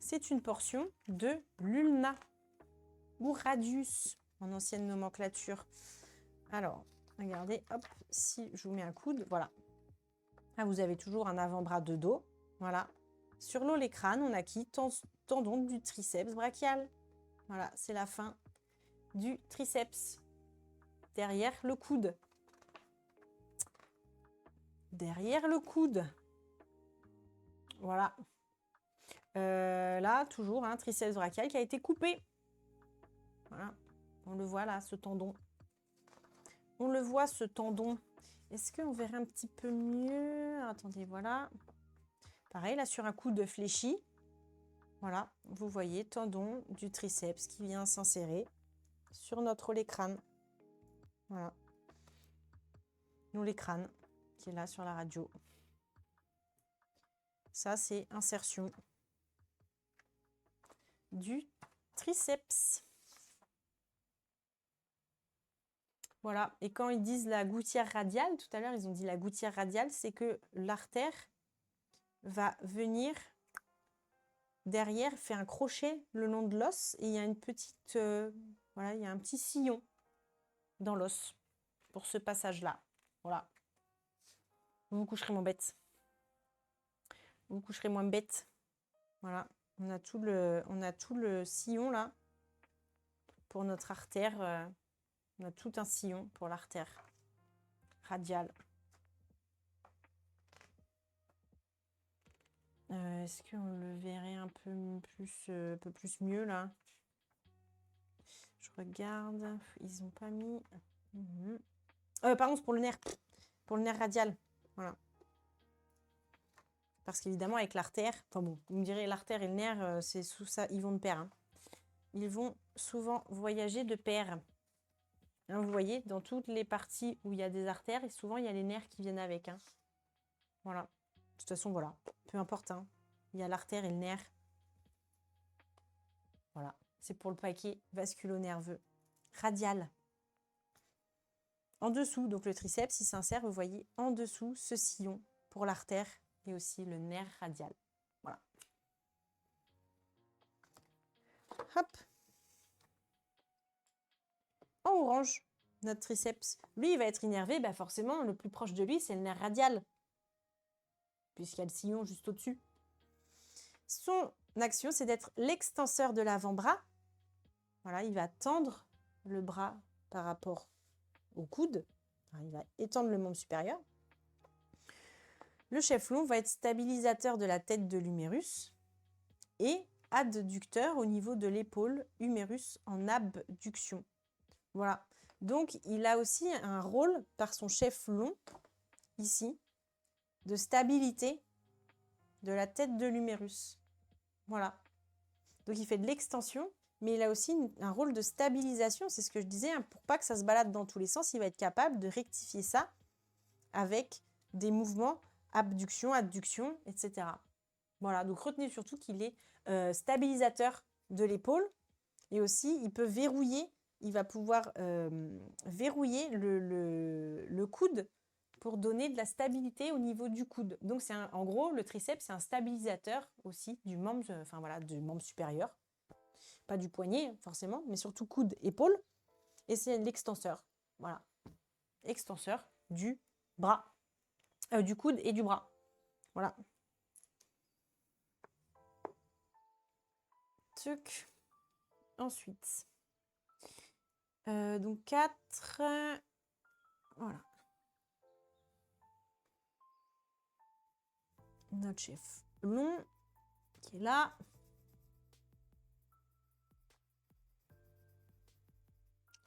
C'est une portion de l'ulna ou radius en ancienne nomenclature. Alors, regardez, hop, si je vous mets un coude, voilà. Là, vous avez toujours un avant-bras de dos. Voilà. Sur l'olécrane, on a qui? Tendon du triceps brachial. Voilà, c'est la fin du triceps. Derrière le coude. Derrière le coude. Voilà. Là, toujours un triceps brachial qui a été coupé. Voilà. On le voit là, ce tendon. On le voit, ce tendon. Est-ce qu'on verrait un petit peu mieux? Attendez, voilà. Pareil, là, sur un coude fléchi. Voilà, vous voyez, tendon du triceps qui vient s'insérer sur notre olécrane. Voilà. L'olécrane qui est là sur la radio. Ça, c'est insertion du triceps. Voilà. Et quand ils disent la gouttière radiale, tout à l'heure, ils ont dit la gouttière radiale, c'est que l'artère va venir derrière, fait un crochet le long de l'os et il y a une petite, voilà, il y a un petit sillon dans l'os pour ce passage-là. Voilà. Vous vous coucherez moins bête. Vous vous coucherez moins bête. Voilà. On a tout le sillon là pour notre artère. On a tout un sillon pour l'artère radiale. Est-ce qu'on le verrait un peu plus mieux là? Je regarde. Ils n'ont pas mis. Pardon, c'est pour le nerf. Pour le nerf radial. Voilà. Parce qu'évidemment, avec l'artère, enfin bon, vous me direz, l'artère et le nerf, c'est sous ça, ils vont de pair. Hein. Ils vont souvent voyager de pair. Hein, vous voyez, dans toutes les parties où il y a des artères, et souvent il y a les nerfs qui viennent avec. Hein. Voilà. De toute façon, voilà. Peu importe. Hein. Il y a l'artère et le nerf. Voilà. C'est pour le paquet vasculo-nerveux. Radial. En dessous, donc le triceps, il s'insère, vous voyez, en dessous, ce sillon pour l'artère et aussi le nerf radial. Voilà. Hop. En orange, notre triceps. Lui, il va être innervé, bah forcément, le plus proche de lui, c'est le nerf radial, puisqu'il y a le sillon juste au-dessus. Son action, c'est d'être l'extenseur de l'avant-bras. Voilà, il va tendre le bras par rapport au coude. Enfin, il va étendre le membre supérieur. Le chef long va être stabilisateur de la tête de l'humérus et adducteur au niveau de l'épaule, humérus en abduction. Voilà. Donc, il a aussi un rôle par son chef long, ici, de stabilité de la tête de l'humérus. Voilà. Donc, il fait de l'extension, mais il a aussi un rôle de stabilisation. C'est ce que je disais, hein, pour pas que ça se balade dans tous les sens, il va être capable de rectifier ça avec des mouvements abduction, adduction, etc. Voilà, donc retenez surtout qu'il est stabilisateur de l'épaule et aussi il peut verrouiller, il va pouvoir verrouiller le coude pour donner de la stabilité au niveau du coude. Donc c'est en gros, le triceps, c'est un stabilisateur aussi du membre, enfin voilà, du membre supérieur. Pas du poignet forcément, mais surtout coude, épaule. Et c'est l'extenseur. Voilà. Extenseur du bras. Du coude et du bras. Voilà. Tuc. Ensuite. Donc 4. Voilà. Notre chef long qui est là.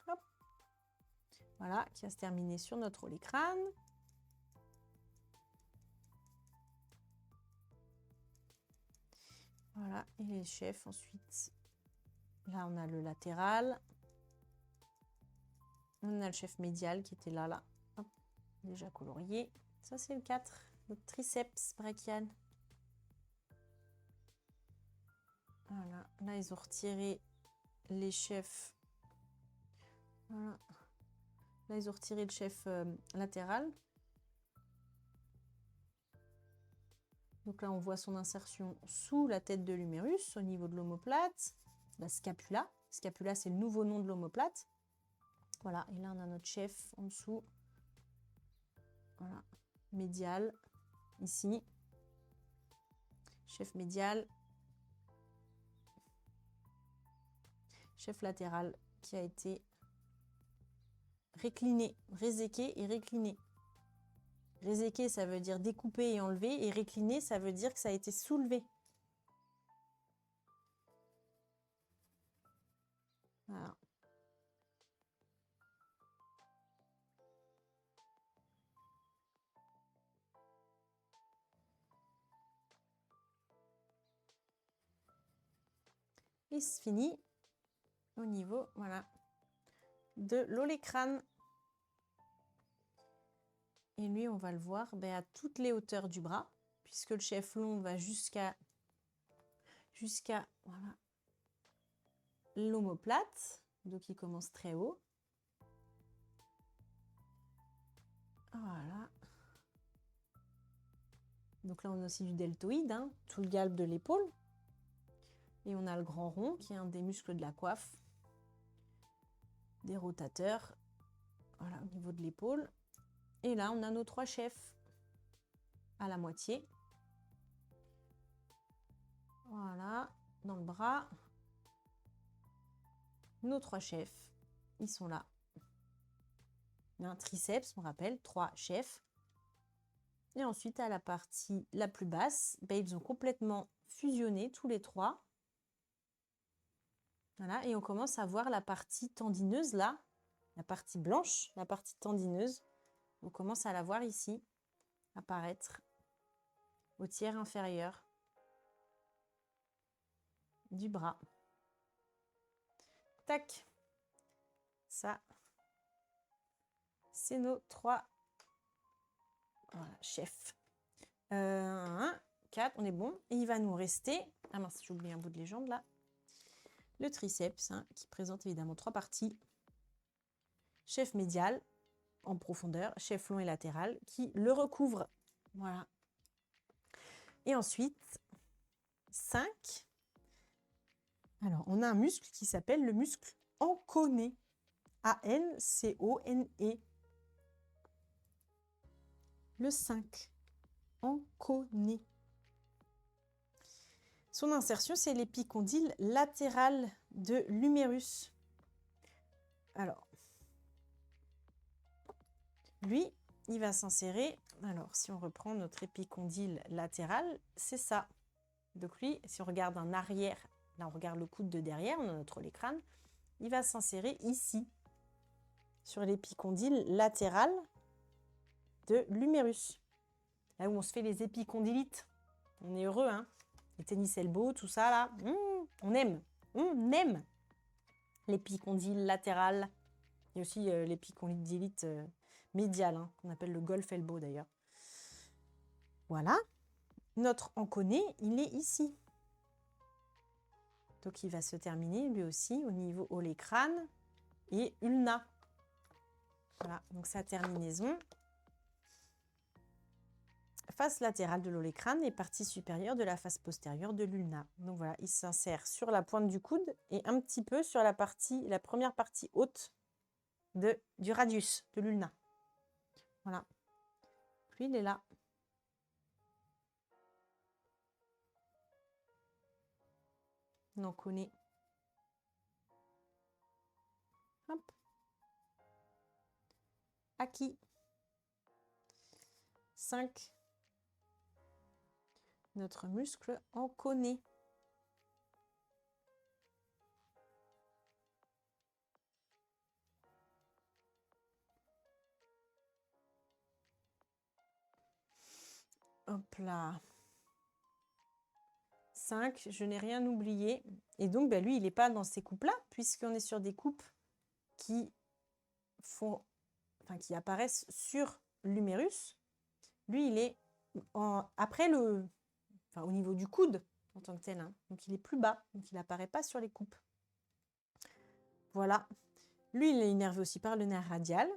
Hop. Voilà, qui va se terminer sur notre olécrane. Voilà, et les chefs ensuite. Là, on a le latéral. On a le chef médial qui était là. Hop, déjà colorié. Ça, c'est le 4, notre triceps brachial. Voilà, là, ils ont retiré les chefs. Voilà. Là, ils ont retiré le chef latéral. Donc là, on voit son insertion sous la tête de l'humérus, au niveau de l'omoplate, la scapula. Scapula, c'est le nouveau nom de l'omoplate. Voilà, et là, on a notre chef en dessous. Voilà, médial, ici. chef médial, chef latéral qui a été récliné, réséqué et récliné. Réséqué, ça veut dire découpé et enlevé, et récliné, ça veut dire que ça a été soulevé. Voilà. Et c'est fini au niveau, voilà, de l'olécrâne. Et lui, on va le voir à toutes les hauteurs du bras, puisque le chef long va jusqu'à voilà, l'omoplate. Donc, il commence très haut. Voilà. Donc là, on a aussi du deltoïde, hein, tout le galbe de l'épaule. Et on a le grand rond, qui est un des muscles de la coiffe, des rotateurs, voilà, au niveau de l'épaule. Et là, on a nos 3 chefs à la moitié. Voilà, dans le bras. Nos 3 chefs, ils sont là. Un triceps, on rappelle, 3 chefs. Et ensuite, à la partie la plus basse, ils ont complètement fusionné tous les 3. Voilà, et on commence à voir la partie tendineuse là, la partie blanche, la partie tendineuse. On commence à la voir ici, apparaître au tiers inférieur du bras. Tac. Ça, c'est nos 3 voilà, chefs. 1, 4, on est bon. Et il va nous rester, ah mince, j'ai oublié un bout de légende là, le triceps, hein, qui présente évidemment 3 parties. Chef médial en profondeur, chef long et latéral, qui le recouvre. Voilà. Et ensuite, 5. Alors, on a un muscle qui s'appelle le muscle anconé. A-N-C-O-N-E. Le 5. Anconé. Son insertion, c'est l'épicondyle latéral de l'humérus. Alors, lui, il va s'insérer. Alors, si on reprend notre épicondyle latéral, c'est ça. Donc lui, si on regarde en arrière, là on regarde le coude de derrière, on a notre olécrâne, il va s'insérer ici, sur l'épicondyle latéral de l'humérus. Là où on se fait les épicondylites. On est heureux, hein? Les tennis elbow, tout ça là. On aime l'épicondyle latéral. Il y a aussi l'épicondylite médial, hein, qu'on appelle le golf elbow d'ailleurs. Voilà. Notre anconé, il est ici. Donc, il va se terminer lui aussi au niveau olécrâne et ulna. Voilà, donc sa terminaison. Face latérale de l'olécrâne et partie supérieure de la face postérieure de l'ulna. Donc voilà, il s'insère sur la pointe du coude et un petit peu sur la première partie haute du radius de l'ulna. Voilà. Puis il est là. On en connaît. Hop. Acquis. 5. Notre muscle anconé. Hop là. 5, je n'ai rien oublié. Et donc, lui, il n'est pas dans ces coupes-là, puisqu'on est sur des coupes qui apparaissent sur l'humérus. Lui, il est après au niveau du coude en tant que tel. Hein. Donc, il est plus bas. Donc, il n'apparaît pas sur les coupes. Voilà. Lui, il est innervé aussi par le nerf radial.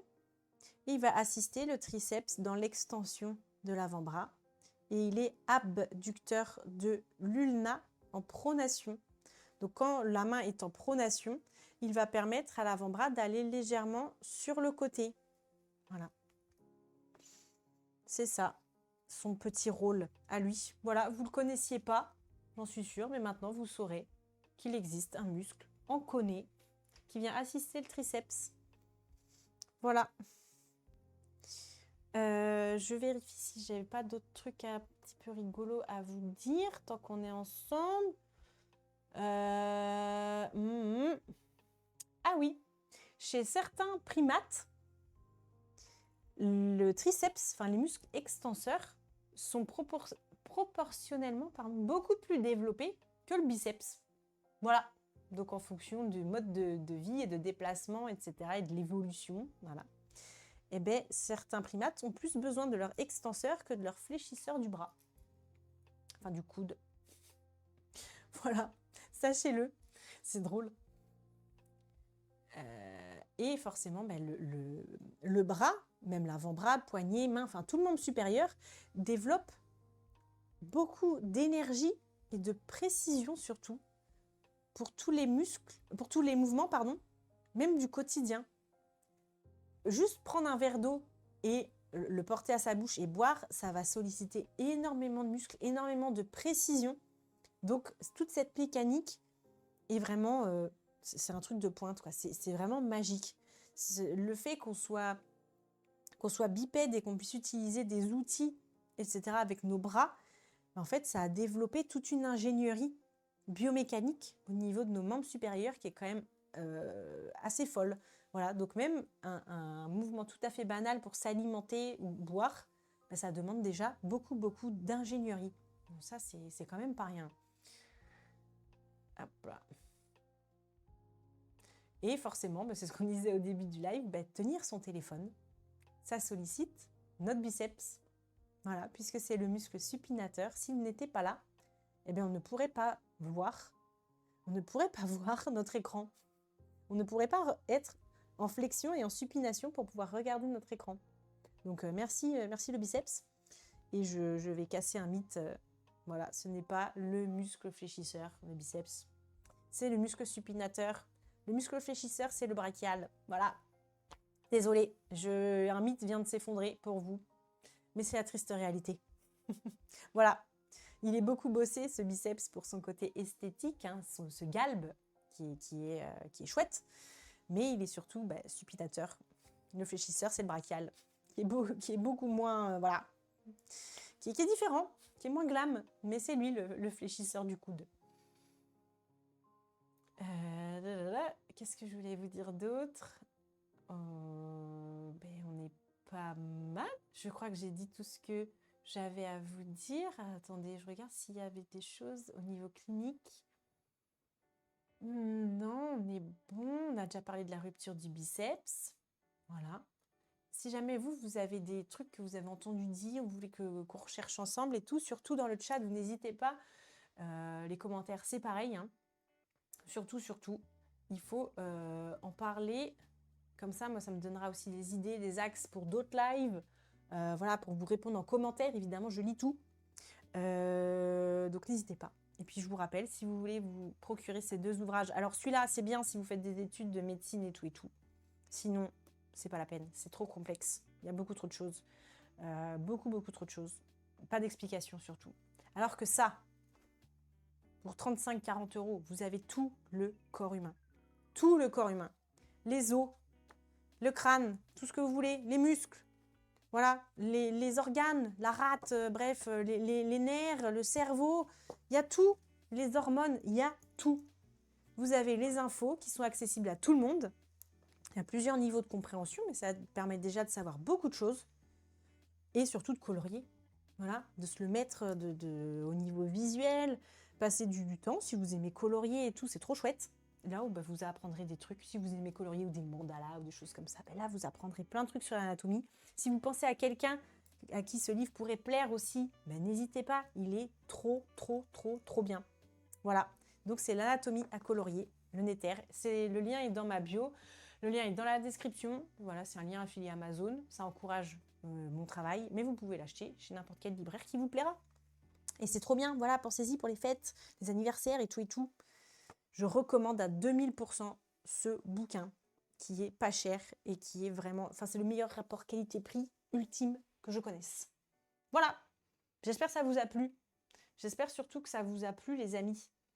Et il va assister le triceps dans l'extension de l'avant-bras. Et il est abducteur de l'ulna en pronation. Donc, quand la main est en pronation, il va permettre à l'avant-bras d'aller légèrement sur le côté. Voilà. C'est ça. son petit rôle à lui. Voilà, vous ne le connaissiez pas, j'en suis sûre, mais maintenant vous saurez qu'il existe un muscle, on connaît, qui vient assister le triceps. Voilà. Je vérifie si j'avais pas d'autres trucs un petit peu rigolos à vous dire tant qu'on est ensemble. Ah oui, chez certains primates, le triceps, enfin les muscles extenseurs, sont proportionnellement beaucoup plus développés que le biceps. Voilà. Donc en fonction du mode de vie et de déplacement, etc. et de l'évolution, voilà. Eh bien, certains primates ont plus besoin de leur extenseur que de leur fléchisseur du bras. Enfin, du coude. Voilà, sachez-le. C'est drôle. Et forcément, le bras, même l'avant-bras, poignet, main, enfin tout le membre supérieur, développe beaucoup d'énergie et de précision surtout pour tous les muscles, pour tous les mouvements, pardon, même du quotidien. Juste prendre un verre d'eau et le porter à sa bouche et boire, ça va solliciter énormément de muscles, énormément de précision. Donc, toute cette mécanique est vraiment... c'est un truc de pointe, quoi. C'est vraiment magique. Le fait qu'on soit bipède et qu'on puisse utiliser des outils, etc., avec nos bras, en fait, ça a développé toute une ingénierie biomécanique au niveau de nos membres supérieurs qui est quand même assez folle. Voilà, donc même un mouvement tout à fait banal pour s'alimenter ou boire, ça demande déjà beaucoup d'ingénierie. Donc ça, c'est quand même pas rien. Hop là. Et forcément, c'est ce qu'on disait au début du live, tenir son téléphone, ça sollicite notre biceps. Voilà, puisque c'est le muscle supinateur. S'il n'était pas là, eh bien, on ne pourrait pas voir notre écran. On ne pourrait pas être en flexion et en supination pour pouvoir regarder notre écran. Donc, merci le biceps. Et je vais casser un mythe. Voilà, ce n'est pas le muscle fléchisseur, le biceps. C'est le muscle supinateur. Le muscle fléchisseur, c'est le brachial. Voilà. Désolée, un mythe vient de s'effondrer pour vous. Mais c'est la triste réalité. Voilà. Il est beaucoup bossé, ce biceps, pour son côté esthétique, hein, ce galbe qui est chouette. Mais il est surtout supinateur. Le fléchisseur, c'est le brachial, qui est beaucoup moins... voilà. Qui est différent, qui est moins glam. Mais c'est lui, le fléchisseur du coude. Qu'est-ce que je voulais vous dire d'autre? On est pas mal. Je crois que j'ai dit tout ce que j'avais à vous dire. Attendez, je regarde s'il y avait des choses au niveau clinique. Non, on est bon. On a déjà parlé de la rupture du biceps. Voilà. Si jamais vous avez des trucs que vous avez entendu dire, vous voulez qu'on recherche ensemble et tout, surtout dans le chat, vous n'hésitez pas. Les commentaires, c'est pareil, hein. Surtout, il faut en parler. Comme ça, moi, ça me donnera aussi des idées, des axes pour d'autres lives. Voilà, pour vous répondre en commentaire. Évidemment, je lis tout. Donc, n'hésitez pas. Et puis, je vous rappelle, si vous voulez vous procurer ces 2 ouvrages. Alors, celui-là, c'est bien si vous faites des études de médecine et tout. Sinon, c'est pas la peine. C'est trop complexe. Il y a beaucoup trop de choses. Beaucoup trop de choses. Pas d'explication, surtout. Alors que ça, pour 35-40 €, vous avez tout le corps humain. Tout le corps humain. Les os, le crâne, tout ce que vous voulez, les muscles, voilà, les organes, la rate, bref, les nerfs, le cerveau, il y a tout, les hormones, il y a tout. Vous avez les infos qui sont accessibles à tout le monde. Il y a plusieurs niveaux de compréhension, mais ça permet déjà de savoir beaucoup de choses et surtout de colorier. Voilà, de se le mettre au niveau visuel, passer du temps, si vous aimez colorier et tout, c'est trop chouette. Là où vous apprendrez des trucs, si vous aimez colorier ou des mandalas ou des choses comme ça, là vous apprendrez plein de trucs sur l'anatomie. Si vous pensez à quelqu'un à qui ce livre pourrait plaire aussi, n'hésitez pas, il est trop bien. Voilà, donc c'est l'anatomie à colorier, le Néther. Le lien est dans ma bio, le lien est dans la description. Voilà, c'est un lien affilié à Amazon, ça encourage mon travail, mais vous pouvez l'acheter chez n'importe quel libraire qui vous plaira. Et c'est trop bien, voilà, pensez-y pour les fêtes, les anniversaires et tout. Je recommande à 2000% ce bouquin qui est pas cher et qui est vraiment... Enfin, c'est le meilleur rapport qualité-prix ultime que je connaisse. Voilà. J'espère que ça vous a plu. J'espère surtout que ça vous a plu, les amis.